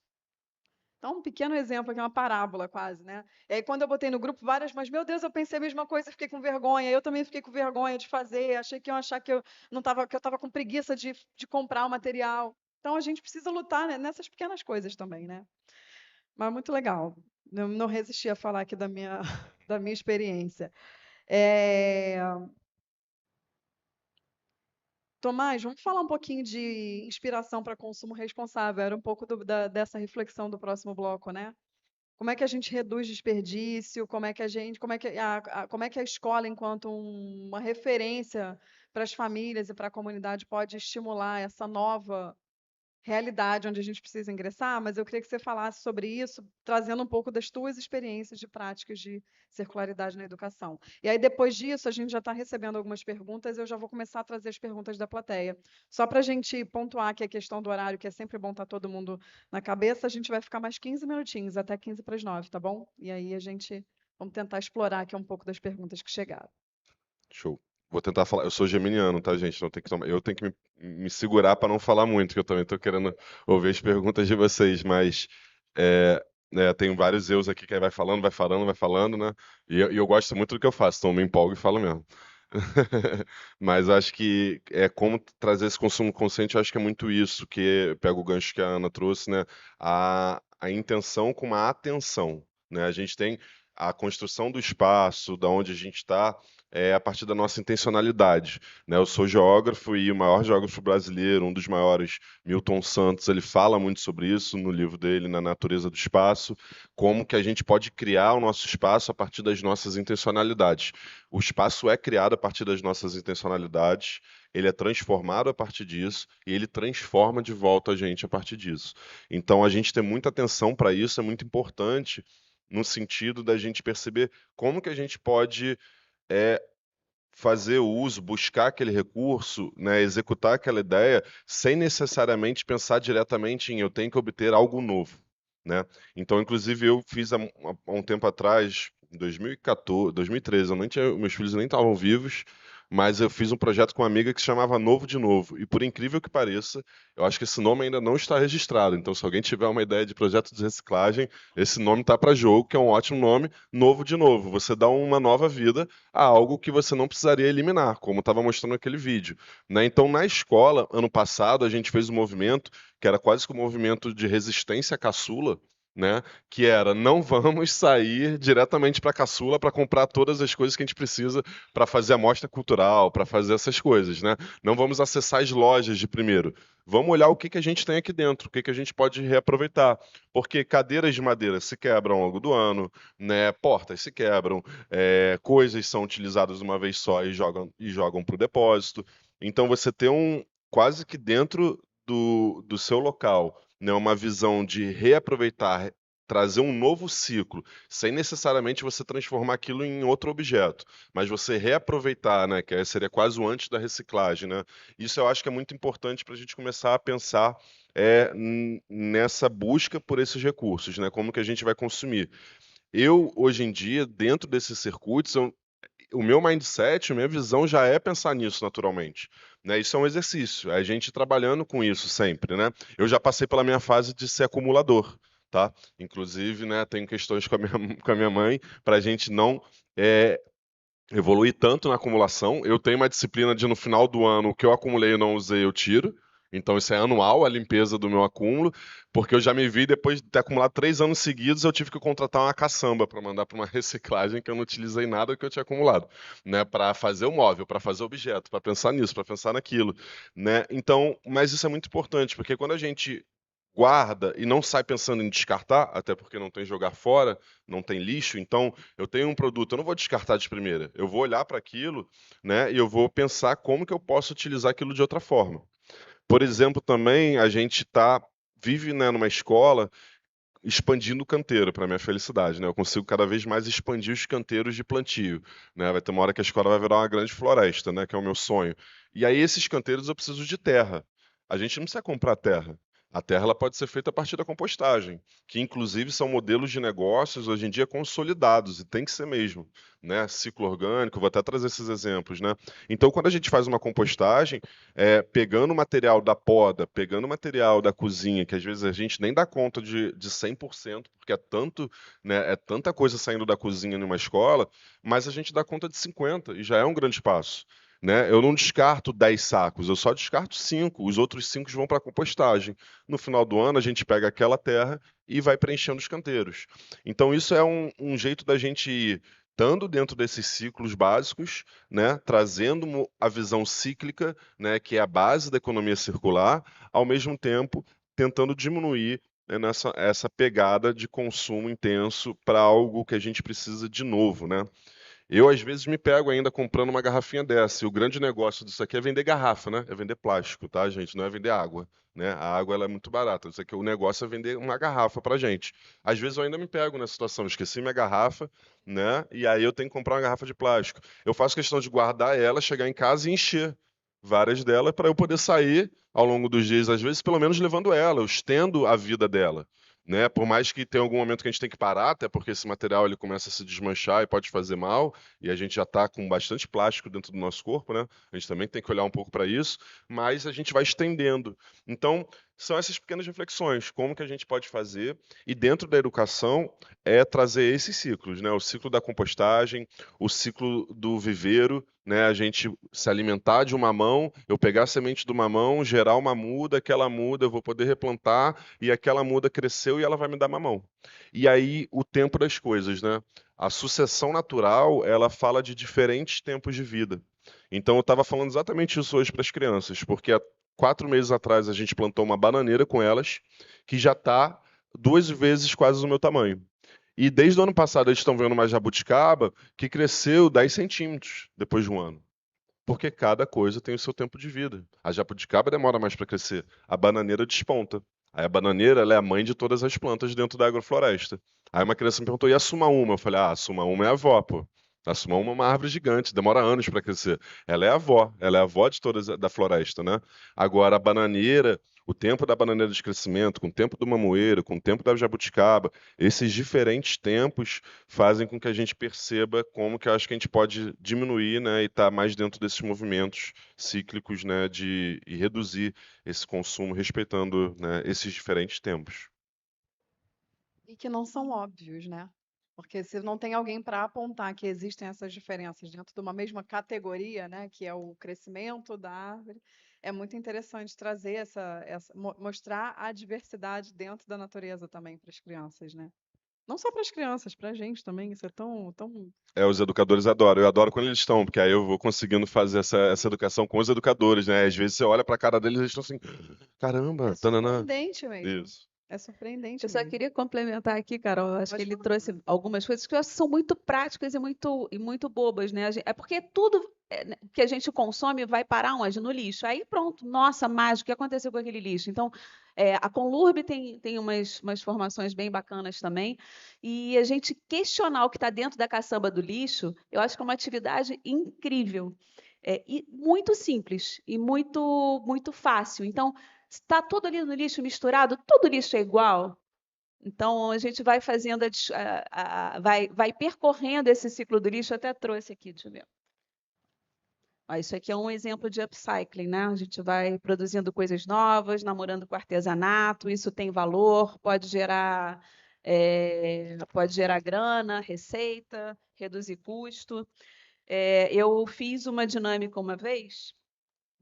Então, um pequeno exemplo aqui, uma parábola quase, né? E aí, quando eu botei no grupo várias, mas meu Deus, eu pensei a mesma coisa, fiquei com vergonha. Eu também fiquei com vergonha de fazer, achei que iam achar que eu não estava, que eu estava com preguiça de comprar o material. Então, a gente precisa lutar, né, nessas pequenas coisas também, né? Mas muito legal. Eu não resisti a falar aqui da minha, da minha experiência. Tomás, vamos falar um pouquinho de inspiração para consumo responsável. Era um pouco dessa reflexão do próximo bloco, né? Como é que a gente reduz desperdício? Como é que a escola, enquanto uma referência para as famílias e para a comunidade, pode estimular essa nova realidade onde a gente precisa ingressar, mas eu queria que você falasse sobre isso, trazendo um pouco das tuas experiências de práticas de circularidade na educação. E aí, depois disso, a gente já está recebendo algumas perguntas, eu já vou começar a trazer as perguntas da plateia. Só para a gente pontuar aqui a questão do horário, que é sempre bom estar todo mundo na cabeça, a gente vai ficar mais 15 minutinhos, até 15 para as 9, tá bom? E aí vamos tentar explorar aqui um pouco das perguntas que chegaram. Show. Vou tentar falar. Eu sou geminiano, tá, gente? Então eu tenho que me segurar para não falar muito, que eu também estou querendo ouvir as perguntas de vocês, mas tenho vários eus aqui que aí vai falando, né? E eu gosto muito do que eu faço, então eu me empolgo e falo mesmo. Mas acho que como trazer esse consumo consciente, eu acho que é muito isso, que pega o gancho que a Ana trouxe, né? A intenção com uma atenção, né? A gente tem a construção do espaço, da onde a gente está, a partir da nossa intencionalidade, né? Eu sou geógrafo e o maior geógrafo brasileiro, um dos maiores, Milton Santos, ele fala muito sobre isso no livro dele, Na Natureza do Espaço, como que a gente pode criar o nosso espaço a partir das nossas intencionalidades. O espaço é criado a partir das nossas intencionalidades, ele é transformado a partir disso e ele transforma de volta a gente a partir disso. Então, a gente ter muita atenção para isso é muito importante no sentido da gente perceber como que a gente pode fazer o uso, buscar aquele recurso, né, executar aquela ideia, sem necessariamente pensar diretamente em eu tenho que obter algo novo, né? Então, inclusive, eu fiz há um tempo atrás, em 2014, 2013, meus filhos nem estavam vivos, mas eu fiz um projeto com uma amiga que se chamava Novo de Novo. E por incrível que pareça, eu acho que esse nome ainda não está registrado. Então, se alguém tiver uma ideia de projeto de reciclagem, esse nome está para jogo, que é um ótimo nome, Novo de Novo. Você dá uma nova vida a algo que você não precisaria eliminar, como estava mostrando naquele vídeo, né? Então, na escola, ano passado, a gente fez um movimento que era quase que um movimento de resistência à caçula, né? Que era não vamos sair diretamente para a caçula para comprar todas as coisas que a gente precisa para fazer a mostra cultural, para fazer essas coisas, né? Não vamos acessar as lojas de primeiro. Vamos olhar o que que a gente tem aqui dentro, o que que a gente pode reaproveitar, porque cadeiras de madeira se quebram ao longo do ano, né? Portas se quebram, coisas são utilizadas uma vez só e jogam para o depósito. Então você tem quase que dentro do seu local, né, uma visão de reaproveitar, trazer um novo ciclo, sem necessariamente você transformar aquilo em outro objeto, mas você reaproveitar, né, que seria quase o antes da reciclagem, né? Isso eu acho que é muito importante para a gente começar a pensar nessa busca por esses recursos, né? Como que a gente vai consumir. Eu, hoje em dia, dentro desses circuitos, o meu mindset, a minha visão já é pensar nisso naturalmente, né? Isso é um exercício, é a gente trabalhando com isso sempre, né? Eu já passei pela minha fase de ser acumulador, tá? Inclusive, né, tenho questões com a minha, com a minha mãe para a gente não evoluir tanto na acumulação. Eu tenho uma disciplina de no final do ano o que eu acumulei e não usei, eu tiro. Então isso é anual, a limpeza do meu acúmulo, porque eu já me vi, depois de ter acumulado 3 anos seguidos, eu tive que contratar uma caçamba para mandar para uma reciclagem que eu não utilizei nada que eu tinha acumulado, né? Para fazer o móvel, para fazer o objeto, para pensar nisso, para pensar naquilo, né? Então, mas isso é muito importante, porque quando a gente guarda e não sai pensando em descartar, até porque não tem jogar fora, não tem lixo, então eu tenho um produto, eu não vou descartar de primeira, eu vou olhar para aquilo, né, e eu vou pensar como que eu posso utilizar aquilo de outra forma. Por exemplo, também a gente vive, né, numa escola expandindo o canteiro, para minha felicidade, né? Eu consigo cada vez mais expandir os canteiros de plantio, né? Vai ter uma hora que a escola vai virar uma grande floresta, né, que é o meu sonho. E aí esses canteiros eu preciso de terra. A gente não precisa comprar terra. A terra ela pode ser feita a partir da compostagem, que inclusive são modelos de negócios hoje em dia consolidados, e tem que ser mesmo, né? Ciclo orgânico, vou até trazer esses exemplos, né? Então, quando a gente faz uma compostagem, pegando o material da poda, pegando o material da cozinha, que às vezes a gente nem dá conta de 100%, porque é tanta coisa saindo da cozinha numa escola, mas a gente dá conta de 50% e já é um grande passo. Né? Eu não descarto 10 sacos, eu só descarto 5. Os outros 5 vão para a compostagem. No final do ano, a gente pega aquela terra e vai preenchendo os canteiros. Então, isso é um jeito da gente ir estando dentro desses ciclos básicos, né, trazendo a visão cíclica, né, que é a base da economia circular, ao mesmo tempo tentando diminuir, né, essa pegada de consumo intenso para algo que a gente precisa de novo, né? Eu, às vezes, me pego ainda comprando uma garrafinha dessa. E o grande negócio disso aqui é vender garrafa, né? É vender plástico, tá, gente? Não é vender água, né? A água ela é muito barata. Isso aqui, o negócio é vender uma garrafa pra gente. Às vezes eu ainda me pego nessa situação, esqueci minha garrafa, né? E aí eu tenho que comprar uma garrafa de plástico. Eu faço questão de guardar ela, chegar em casa e encher várias delas para eu poder sair ao longo dos dias, às vezes, pelo menos levando ela, eu estendo a vida dela. Né? Por mais que tenha algum momento que a gente tem que parar, até porque esse material ele começa a se desmanchar e pode fazer mal, e a gente já está com bastante plástico dentro do nosso corpo, né? A gente também tem que olhar um pouco para isso, mas a gente vai estendendo. Então, são essas pequenas reflexões, como que a gente pode fazer, e dentro da educação é trazer esses ciclos, né? O ciclo da compostagem, o ciclo do viveiro, né? A gente se alimentar de uma mão, eu pegar a semente de uma mão, gerar uma muda, aquela muda eu vou poder replantar, e aquela muda cresceu e ela vai me dar mamão. E aí, o tempo das coisas, né? A sucessão natural, ela fala de diferentes tempos de vida. Então, eu estava falando exatamente isso hoje para as crianças, porque há 4 meses atrás a gente plantou uma bananeira com elas, que já está 2 vezes quase o meu tamanho. E desde o ano passado eles estão vendo uma jabuticaba que cresceu 10 centímetros depois de um ano. Porque cada coisa tem o seu tempo de vida. A jabuticaba demora mais para crescer. A bananeira desponta. Aí a bananeira ela é a mãe de todas as plantas dentro da agrofloresta. Aí uma criança me perguntou, e a sumaúma? Eu falei, a sumaúma é a avó, pô. A sumaúma é uma árvore gigante, demora anos para crescer. Ela é a avó de todas da floresta, né? Agora a bananeira, o tempo da bananeira de crescimento, com o tempo do mamoeiro, com o tempo da jabuticaba, esses diferentes tempos fazem com que a gente perceba como que eu acho que a gente pode diminuir, né, e estar mais dentro desses movimentos cíclicos, né, e reduzir esse consumo respeitando, né, esses diferentes tempos. E que não são óbvios, né? Porque se não tem alguém para apontar que existem essas diferenças dentro de uma mesma categoria, né, que é o crescimento da árvore, é muito interessante trazer mostrar a diversidade dentro da natureza também para as crianças, né? Não só para as crianças, para a gente também, isso é tão Os educadores adoram. Eu adoro quando eles estão, porque aí eu vou conseguindo fazer essa educação com os educadores, né? Às vezes você olha para a cara deles e eles estão assim, caramba, tananã. surpreendente mesmo. Isso. É surpreendente Eu só mesmo. queria complementar aqui, Carol. Acho que Pode ele falar. trouxe algumas coisas que eu acho que são muito práticas e muito bobas, né? É porque tudo né, que a gente consome vai parar onde? No lixo. Aí pronto, nossa, mágico, o que aconteceu com aquele lixo? Então, a Conlurb tem umas formações bem bacanas também. E a gente questionar o que está dentro da caçamba do lixo, eu acho que é uma atividade incrível. E muito simples e muito fácil. Então, está tudo ali no lixo misturado, todo lixo é igual. Então, a gente vai fazendo, vai percorrendo esse ciclo do lixo, eu até trouxe aqui, deixa eu ver. Isso aqui é um exemplo de upcycling, né? A gente vai produzindo coisas novas, namorando com artesanato, isso tem valor, pode gerar grana, receita, reduzir custo. Eu fiz uma dinâmica uma vez,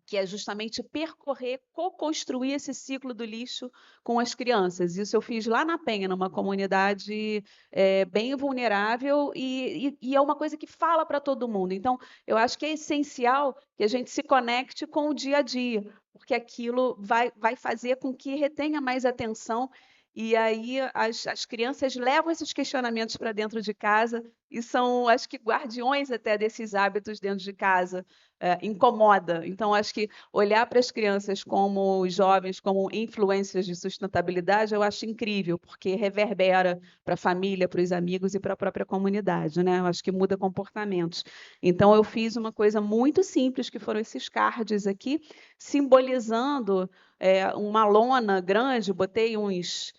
que é justamente percorrer, co-construir esse ciclo do lixo com as crianças. Isso eu fiz lá na Penha, numa comunidade bem vulnerável, e é uma coisa que fala para todo mundo. Então, eu acho que é essencial que a gente se conecte com o dia a dia, porque aquilo vai fazer com que retenha mais atenção, e aí as crianças levam esses questionamentos para dentro de casa e são, acho que, guardiões até desses hábitos dentro de casa. Incomoda. Então, acho que olhar para as crianças como os jovens, como influências de sustentabilidade, eu acho incrível, porque reverbera para a família, para os amigos e para a própria comunidade, né? Eu acho que muda comportamentos. Então, eu fiz uma coisa muito simples, que foram esses cards aqui, simbolizando uma lona grande, botei uns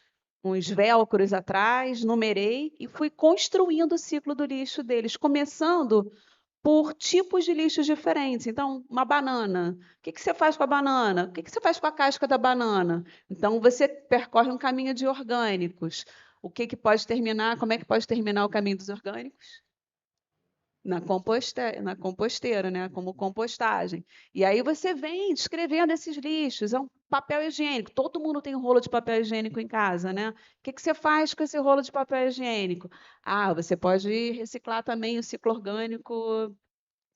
velcros atrás, numerei e fui construindo o ciclo do lixo deles, começando por tipos de lixos diferentes. Então, uma banana. O que você faz com a banana? O que você faz com a casca da banana? Então, você percorre um caminho de orgânicos. O que pode terminar? Como é que pode terminar o caminho dos orgânicos? Na composteira, né? Como compostagem. E aí você vem descrevendo esses lixos. É um papel higiênico. Todo mundo tem um rolo de papel higiênico em casa, né? O que você faz com esse rolo de papel higiênico? Você pode reciclar também o ciclo orgânico.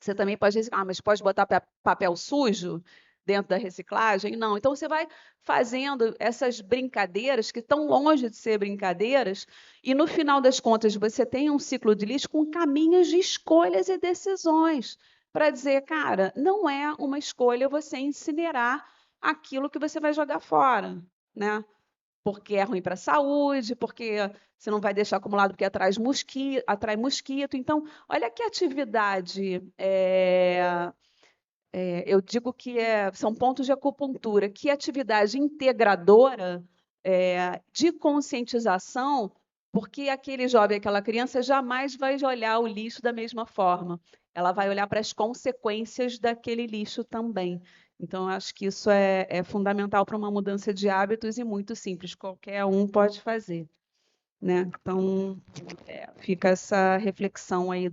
Você também pode reciclar, mas pode botar papel sujo? dentro da reciclagem? Não. Então, você vai fazendo essas brincadeiras que estão longe de ser brincadeiras e, no final das contas, você tem um ciclo de lixo com caminhos de escolhas e decisões para dizer, cara, não é uma escolha você incinerar aquilo que você vai jogar fora, né? Porque é ruim para a saúde, porque você não vai deixar acumulado, porque atrai mosquito. Então, olha que atividade, eu digo que são pontos de acupuntura, que atividade integradora de conscientização, porque aquele jovem, aquela criança jamais vai olhar o lixo da mesma forma. Ela vai olhar para as consequências daquele lixo também. Então, acho que isso é fundamental para uma mudança de hábitos e muito simples, qualquer um pode fazer, né? Então, fica essa reflexão aí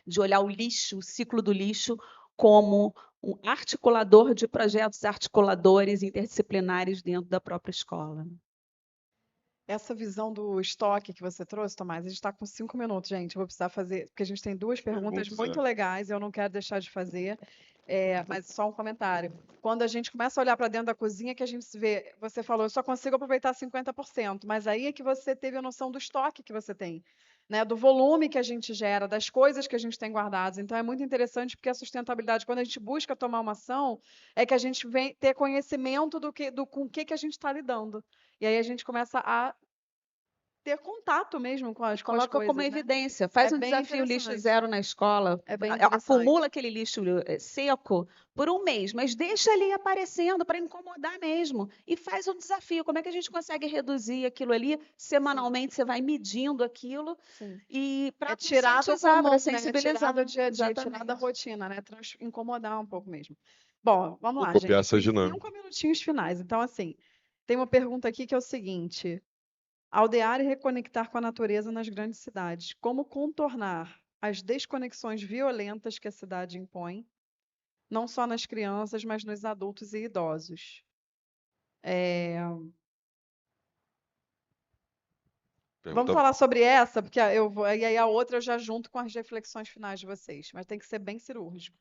de olhar o lixo, o ciclo do lixo, como um articulador de projetos articuladores interdisciplinares dentro da própria escola. Essa visão do estoque que você trouxe, Tomás, a gente está com 5 minutos, gente. Eu vou precisar fazer, porque a gente tem 2 perguntas muito legais, eu não quero deixar de fazer. Mas só um comentário. Quando a gente começa a olhar para dentro da cozinha, que a gente se vê, você falou, eu só consigo aproveitar 50%, mas aí é que você teve a noção do estoque que você tem, né? Do volume que a gente gera, das coisas que a gente tem guardadas. Então é muito interessante porque a sustentabilidade, quando a gente busca tomar uma ação, é que a gente vem ter conhecimento com o que a gente está lidando. E aí a gente começa a ter contato mesmo com as Coloca coisas, como né? evidência, faz É um bem desafio lixo interessante. zero na escola, É bem interessante. acumula aquele lixo seco por um mês, mas deixa ali aparecendo para incomodar mesmo e faz um desafio. Como é que a gente consegue reduzir aquilo ali? Semanalmente você vai medindo aquilo Sim. e para tirar do conscientizar, comum, para né? sensibilizar. Tirar do dia a dia, tirar Exatamente. da rotina, né? Incomodar um pouco mesmo. Bom, vamos Vou lá, copiar gente. essa Tem dinâmica. 5 minutinhos finais. Então, assim, tem uma pergunta aqui que é o seguinte: aldear e reconectar com a natureza nas grandes cidades. Como contornar as desconexões violentas que a cidade impõe, não só nas crianças, mas nos adultos e idosos? Vamos Pergunta. falar sobre essa, porque eu vou, e aí a outra eu já junto com as reflexões finais de vocês, mas tem que ser bem cirúrgico.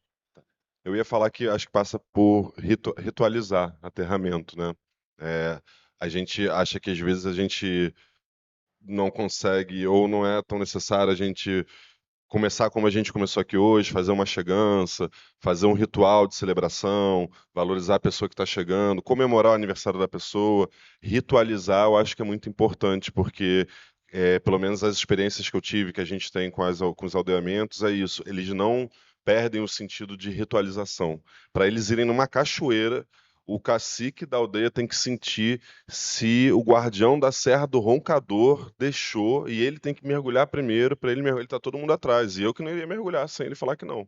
Eu ia falar que acho que passa por ritualizar aterramento, né? A gente acha que às vezes a gente não consegue ou não é tão necessário a gente começar como a gente começou aqui hoje, fazer uma chegança, fazer um ritual de celebração, valorizar a pessoa que está chegando, comemorar o aniversário da pessoa, ritualizar, eu acho que é muito importante, porque pelo menos as experiências que eu tive, que a gente tem com os aldeamentos, é isso, eles não perdem o sentido de ritualização. Para eles irem numa cachoeira, o cacique da aldeia tem que sentir se o guardião da Serra do Roncador deixou e ele tem que mergulhar primeiro, para ele mergulhar, ele tá todo mundo atrás, e eu que não iria mergulhar sem ele falar que não,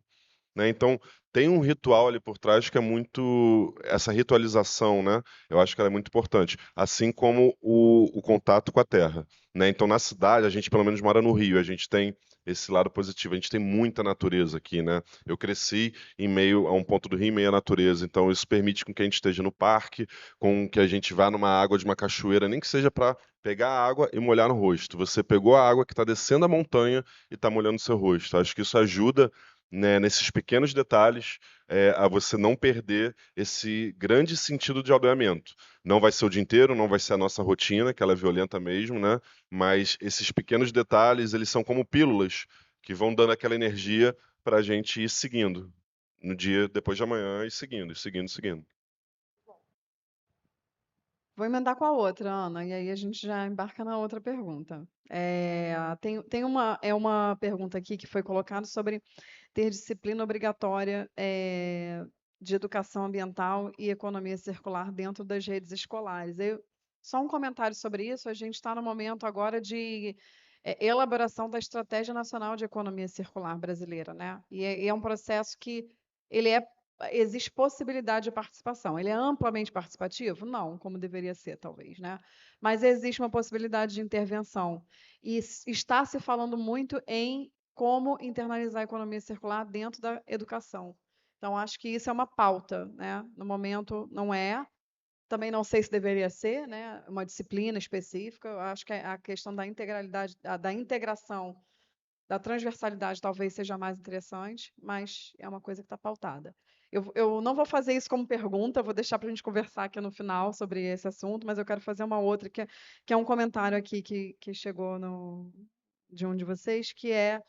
né? Então, tem um ritual ali por trás que é muito essa ritualização, né? Eu acho que ela é muito importante, assim como o contato com a terra, né? Então, na cidade, a gente pelo menos mora no Rio, a gente tem esse lado positivo, a gente tem muita natureza aqui, né? Eu cresci em meio a um ponto do Rio, em meio à natureza, então isso permite com que a gente esteja no parque, com que a gente vá numa água de uma cachoeira, nem que seja para pegar a água e molhar no rosto. Você pegou a água que está descendo a montanha e está molhando seu rosto. Acho que isso ajuda, né, nesses pequenos detalhes, a você não perder esse grande sentido de aldeamento. Não vai ser o dia inteiro, não vai ser a nossa rotina, que ela é violenta mesmo, né? Mas esses pequenos detalhes, eles são como pílulas que vão dando aquela energia para a gente ir seguindo no dia depois de amanhã e seguindo, e seguindo, seguindo. Vou emendar com a outra, Ana, e aí a gente já embarca na outra pergunta. Tem uma pergunta aqui que foi colocada sobre ter disciplina obrigatória de educação ambiental e economia circular dentro das redes escolares. Só um comentário sobre isso, a gente está no momento agora de elaboração da Estratégia Nacional de Economia Circular brasileira, né? E é um processo que existe possibilidade de participação. Ele é amplamente participativo? Não, como deveria ser, talvez, né? Mas existe uma possibilidade de intervenção. E está se falando muito em como internalizar a economia circular dentro da educação. Então, acho que isso é uma pauta, né? No momento, não é. Também não sei se deveria ser, né? Uma disciplina específica. Eu acho que a questão da integralidade, da integração, da transversalidade talvez seja mais interessante, mas é uma coisa que está pautada. Eu não vou fazer isso como pergunta, vou deixar para a gente conversar aqui no final sobre esse assunto, mas eu quero fazer uma outra, que é um comentário aqui que chegou de um de vocês, que é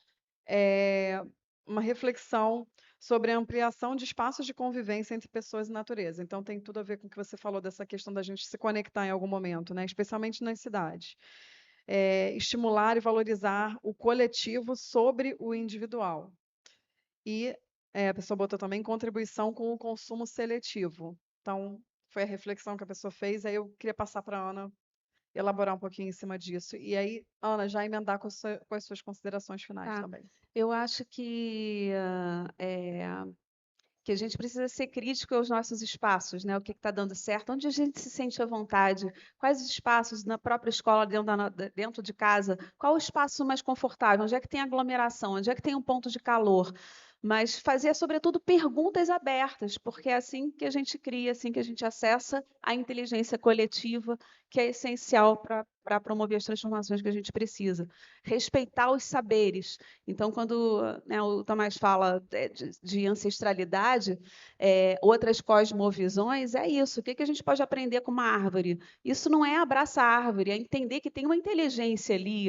uma reflexão sobre a ampliação de espaços de convivência entre pessoas e natureza. Então, tem tudo a ver com o que você falou dessa questão da gente se conectar em algum momento, né? Especialmente nas cidades. Estimular e valorizar o coletivo sobre o individual. E a pessoa botou também contribuição com o consumo seletivo. Então, foi a reflexão que a pessoa fez, aí eu queria passar para a Ana elaborar um pouquinho em cima disso. E aí, Ana, já emendar com as suas considerações finais Tá. também. Eu acho que que a gente precisa ser crítico aos nossos espaços, né? O que está dando certo, onde a gente se sente à vontade, quais espaços na própria escola, dentro de casa, qual o espaço mais confortável, onde é que tem aglomeração, onde é que tem um ponto de calor. Mas fazer, sobretudo, perguntas abertas, porque é assim que a gente cria, assim que a gente acessa a inteligência coletiva, que é essencial para promover as transformações que a gente precisa. Respeitar os saberes. Então, quando, né, o Tomás fala de ancestralidade, outras cosmovisões, é isso. O que a gente pode aprender com uma árvore? Isso não é abraçar a árvore, é entender que tem uma inteligência ali,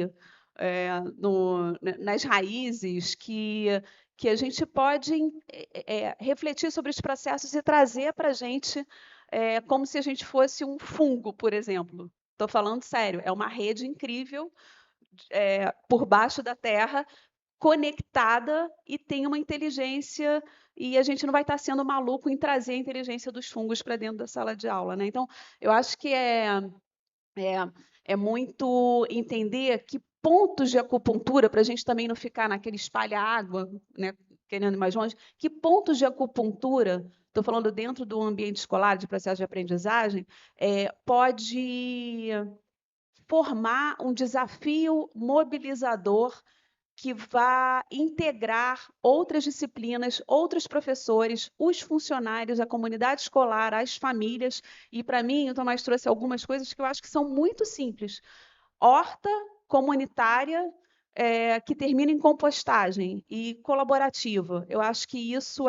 nas raízes, que a gente pode refletir sobre os processos e trazer para a gente como se a gente fosse um fungo, por exemplo. Estou falando sério, é uma rede incrível por baixo da terra, conectada e tem uma inteligência, e a gente não vai estar sendo maluco em trazer a inteligência dos fungos para dentro da sala de aula, né? Então, eu acho que é muito entender que pontos de acupuntura, para a gente também não ficar naquele espalha-água, né, querendo ir mais longe, que pontos de acupuntura, estou falando dentro do ambiente escolar, de processo de aprendizagem, pode formar um desafio mobilizador que vá integrar outras disciplinas, outros professores, os funcionários, a comunidade escolar, as famílias. E, para mim, o Tomás trouxe algumas coisas que eu acho que são muito simples. Horta comunitária que termina em compostagem e colaborativa. Eu acho que isso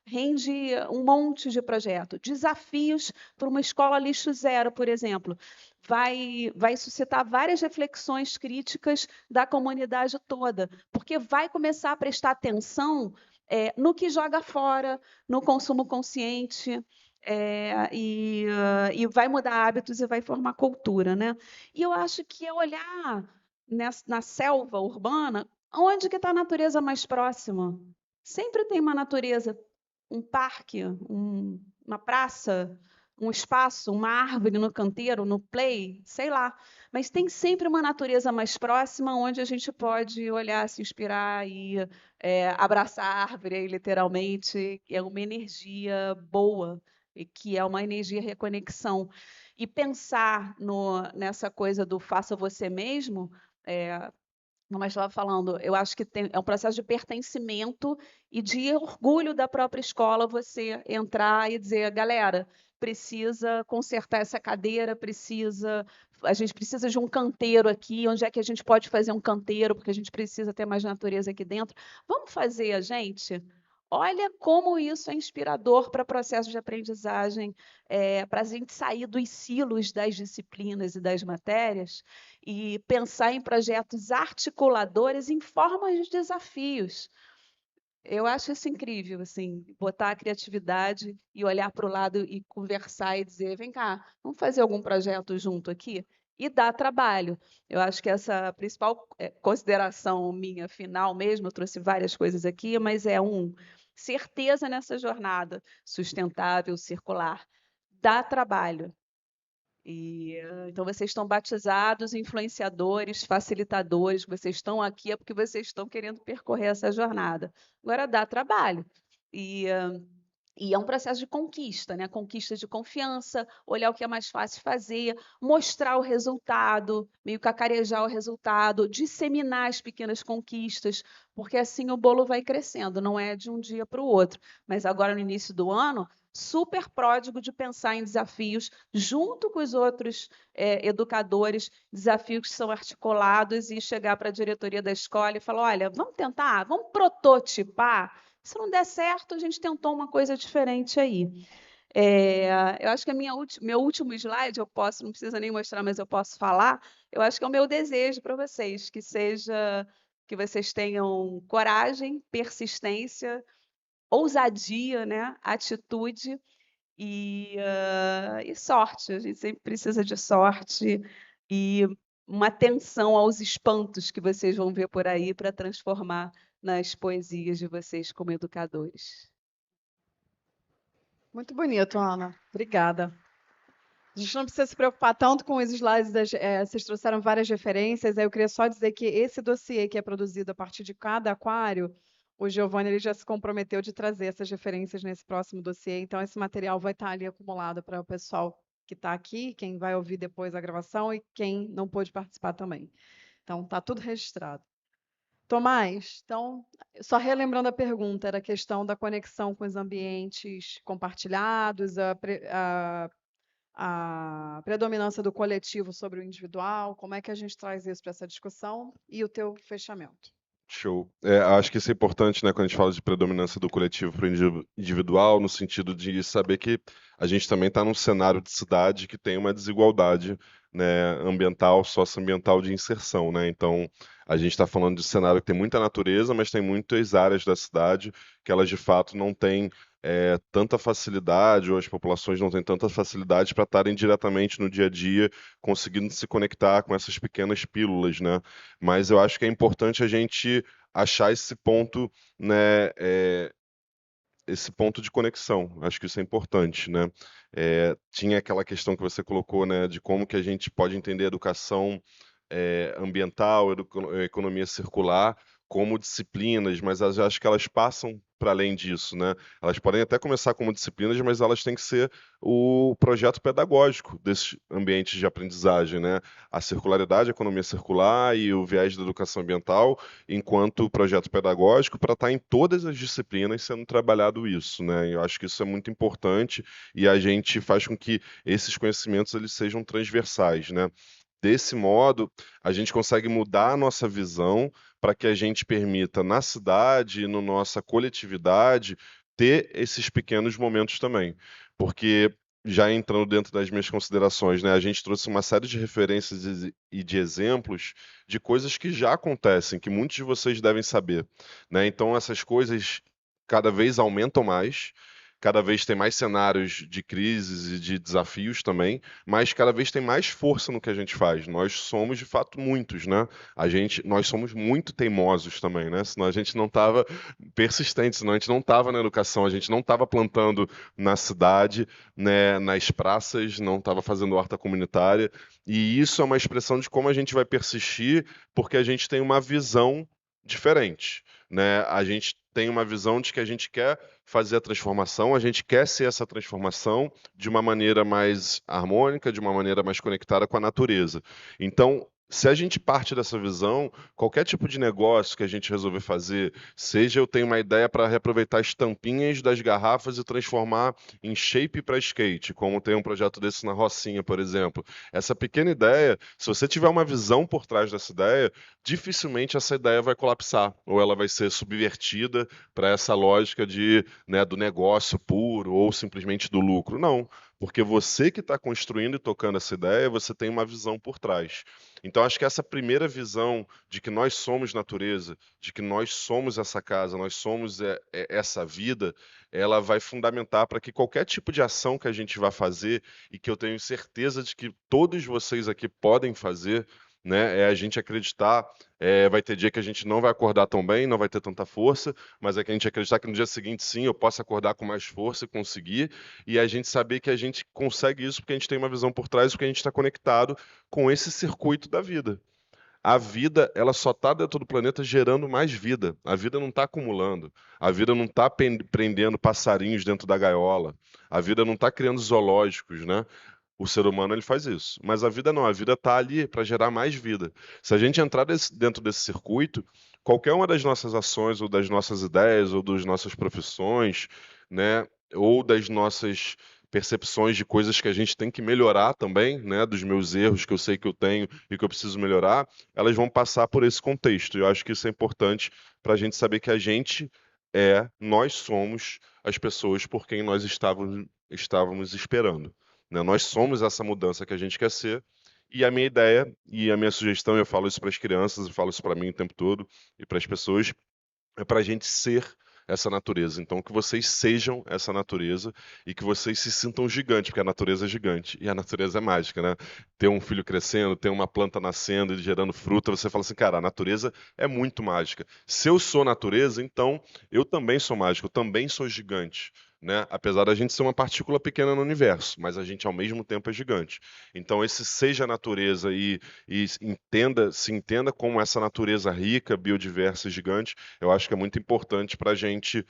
rende um monte de projeto. Desafios para uma escola lixo zero, por exemplo. Vai suscitar várias reflexões críticas da comunidade toda, porque vai começar a prestar atenção no que joga fora, no consumo consciente, e vai mudar hábitos e vai formar cultura, né? E eu acho que é olhar na selva urbana, onde que está a natureza mais próxima? Sempre tem uma natureza, um parque, uma praça, um espaço, uma árvore no canteiro, no play, sei lá. Mas tem sempre uma natureza mais próxima onde a gente pode olhar, se inspirar e abraçar a árvore, literalmente. É uma energia boa, e que é uma energia reconexão. E pensar nessa coisa do faça você mesmo, como eu estava falando, eu acho que é um processo de pertencimento e de orgulho da própria escola você entrar e dizer, galera, precisa consertar essa cadeira, a gente precisa de um canteiro aqui, onde é que a gente pode fazer um canteiro, porque a gente precisa ter mais natureza aqui dentro. Vamos fazer, gente? Olha como isso é inspirador para o processo de aprendizagem, para a gente sair dos silos das disciplinas e das matérias e pensar em projetos articuladores em formas de desafios. Eu acho isso incrível, assim, botar a criatividade e olhar para o lado e conversar e dizer, vem cá, vamos fazer algum projeto junto aqui? E dá trabalho. Eu acho que essa principal consideração minha final mesmo, eu trouxe várias coisas aqui, mas certeza nessa jornada sustentável, circular. Dá trabalho. Então, vocês estão batizados, influenciadores, facilitadores, vocês estão aqui é porque vocês estão querendo percorrer essa jornada. Agora, dá trabalho. E é um processo de conquista, né? Conquista de confiança, olhar o que é mais fácil fazer, mostrar o resultado, meio cacarejar o resultado, disseminar as pequenas conquistas, porque assim o bolo vai crescendo, não é de um dia para o outro. Mas agora, no início do ano, super pródigo de pensar em desafios junto com os outros educadores, desafios que são articulados e chegar para a diretoria da escola e falar, olha, vamos tentar, vamos prototipar. Se não der certo, a gente tentou uma coisa diferente aí. Eu acho que meu último slide, não precisa nem mostrar, mas eu posso falar, eu acho que é o meu desejo para vocês, que vocês tenham coragem, persistência, ousadia, né, atitude e sorte. A gente sempre precisa de sorte e uma atenção aos espantos que vocês vão ver por aí para transformar nas poesias de vocês como educadores. Muito bonito, Ana. Obrigada. A gente não precisa se preocupar tanto com os slides, vocês trouxeram várias referências, aí eu queria só dizer que esse dossiê que é produzido a partir de cada aquário, o Giovanni ele já se comprometeu de trazer essas referências nesse próximo dossiê, então esse material vai estar ali acumulado para o pessoal que está aqui, quem vai ouvir depois a gravação e quem não pôde participar também. Então, está tudo registrado. Tomás, então, só relembrando a pergunta, era a questão da conexão com os ambientes compartilhados, a predominância do coletivo sobre o individual, como é que a gente traz isso para essa discussão e o teu fechamento. Show. Acho que isso é importante, né, quando a gente fala de predominância do coletivo para o individual, no sentido de saber que a gente também está num cenário de cidade que tem uma desigualdade, né, ambiental, socioambiental de inserção, né? Então, a gente está falando de cenário que tem muita natureza, mas tem muitas áreas da cidade que elas de fato não têm tanta facilidade, ou as populações não têm tanta facilidade para estarem diretamente no dia a dia conseguindo se conectar com essas pequenas pílulas, né? Mas eu acho que é importante a gente achar esse ponto, né, esse ponto de conexão. Acho que isso é importante, né? Tinha aquela questão que você colocou, né, de como que a gente pode entender a educação ambiental, economia circular, como disciplinas, mas eu acho que elas passam para além disso, né? Elas podem até começar como disciplinas, mas elas têm que ser o projeto pedagógico desses ambientes de aprendizagem, né? A circularidade, a economia circular e o viés da educação ambiental, enquanto projeto pedagógico, para estar em todas as disciplinas sendo trabalhado isso, né? Eu acho que isso é muito importante e a gente faz com que esses conhecimentos eles sejam transversais, né? Desse modo, a gente consegue mudar a nossa visão para que a gente permita na cidade e na nossa coletividade ter esses pequenos momentos também. Porque, já entrando dentro das minhas considerações, né, a gente trouxe uma série de referências e de exemplos de coisas que já acontecem, que muitos de vocês devem saber, né? Então, essas coisas cada vez aumentam mais. Cada vez tem mais cenários de crises e de desafios também, mas cada vez tem mais força no que a gente faz. Nós somos, de fato, muitos, né? Nós somos muito teimosos também, né? Senão a gente não estava persistente, senão a gente não estava na educação, a gente não estava plantando na cidade, né, nas praças, não estava fazendo horta comunitária. E isso é uma expressão de como a gente vai persistir, porque a gente tem uma visão diferente, né? A gente tem uma visão de que a gente quer fazer a transformação, a gente quer ser essa transformação de uma maneira mais harmônica, de uma maneira mais conectada com a natureza. Então, se a gente parte dessa visão, qualquer tipo de negócio que a gente resolver fazer, seja eu tenho uma ideia para reaproveitar as tampinhas das garrafas e transformar em shape para skate, como tem um projeto desse na Rocinha, por exemplo. Essa pequena ideia, se você tiver uma visão por trás dessa ideia, dificilmente essa ideia vai colapsar, ou ela vai ser subvertida para essa lógica do negócio puro ou simplesmente do lucro. Não, porque você que está construindo e tocando essa ideia, você tem uma visão por trás. Então, acho que essa primeira visão de que nós somos natureza, de que nós somos essa casa, nós somos essa vida, ela vai fundamentar para que qualquer tipo de ação que a gente vá fazer, e que eu tenho certeza de que todos vocês aqui podem fazer, né, a gente acreditar, vai ter dia que a gente não vai acordar tão bem, não vai ter tanta força, mas é que a gente acreditar que no dia seguinte, sim, eu posso acordar com mais força e conseguir, e a gente saber que a gente consegue isso porque a gente tem uma visão por trás, porque a gente está conectado com esse circuito da vida. A vida, ela só está dentro do planeta gerando mais vida. A vida não está acumulando. A vida não está prendendo passarinhos dentro da gaiola. A vida não está criando zoológicos, né? O ser humano ele faz isso, mas a vida não, a vida está ali para gerar mais vida. Se a gente entrar dentro desse circuito, qualquer uma das nossas ações, ou das nossas ideias, ou das nossas profissões, né, ou das nossas percepções de coisas que a gente tem que melhorar também, né, dos meus erros que eu sei que eu tenho e que eu preciso melhorar, elas vão passar por esse contexto. E eu acho que isso é importante para a gente saber que a gente nós somos as pessoas por quem nós estávamos esperando, né? Nós somos essa mudança que a gente quer ser. E a minha ideia e a minha sugestão, eu falo isso para as crianças, eu falo isso para mim o tempo todo e para as pessoas, é para a gente ser essa natureza. Então, que vocês sejam essa natureza e que vocês se sintam gigantes, porque a natureza é gigante e a natureza é mágica, né? Ter um filho crescendo, ter uma planta nascendo e gerando fruta, você fala assim, cara, a natureza é muito mágica. Se eu sou natureza, então eu também sou mágico, eu também sou gigante. Né? Apesar da gente ser uma partícula pequena no universo, mas a gente ao mesmo tempo é gigante. Então, esse seja a natureza e se entenda como essa natureza rica, biodiversa e gigante, eu acho que é muito importante para a gente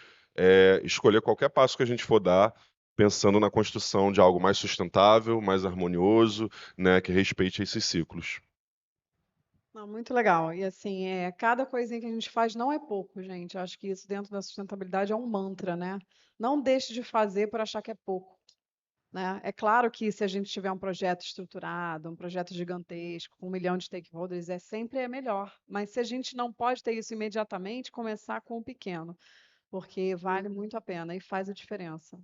escolher qualquer passo que a gente for dar, pensando na construção de algo mais sustentável, mais harmonioso, né, que respeite esses ciclos. Não, muito legal. E assim, cada coisinha que a gente faz não é pouco, gente. Eu acho que isso dentro da sustentabilidade é um mantra, né? Não deixe de fazer por achar que é pouco, né? É claro que se a gente tiver um projeto estruturado, um projeto gigantesco, com 1 milhão de stakeholders, sempre melhor. Mas se a gente não pode ter isso imediatamente, começar com o pequeno, porque vale muito a pena e faz a diferença.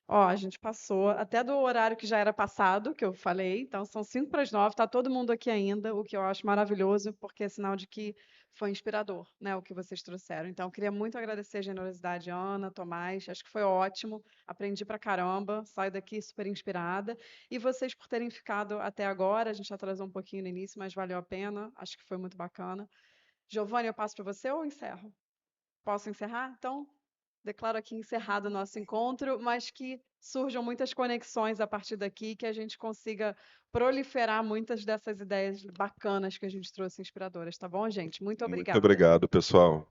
Ó, a gente passou até do horário que já era passado, que eu falei, então são 8:55, está todo mundo aqui ainda, o que eu acho maravilhoso, porque é sinal de que foi inspirador, né, o que vocês trouxeram. Então, eu queria muito agradecer a generosidade, Ana, Tomás, acho que foi ótimo, aprendi pra caramba, saio daqui super inspirada. E vocês por terem ficado até agora, a gente atrasou um pouquinho no início, mas valeu a pena, acho que foi muito bacana. Giovanni, eu passo para você ou encerro? Posso encerrar? Então, declaro aqui encerrado o nosso encontro, mas que surjam muitas conexões a partir daqui, que a gente consiga proliferar muitas dessas ideias bacanas que a gente trouxe inspiradoras, tá bom, gente? Muito Muito obrigada. obrigado, pessoal.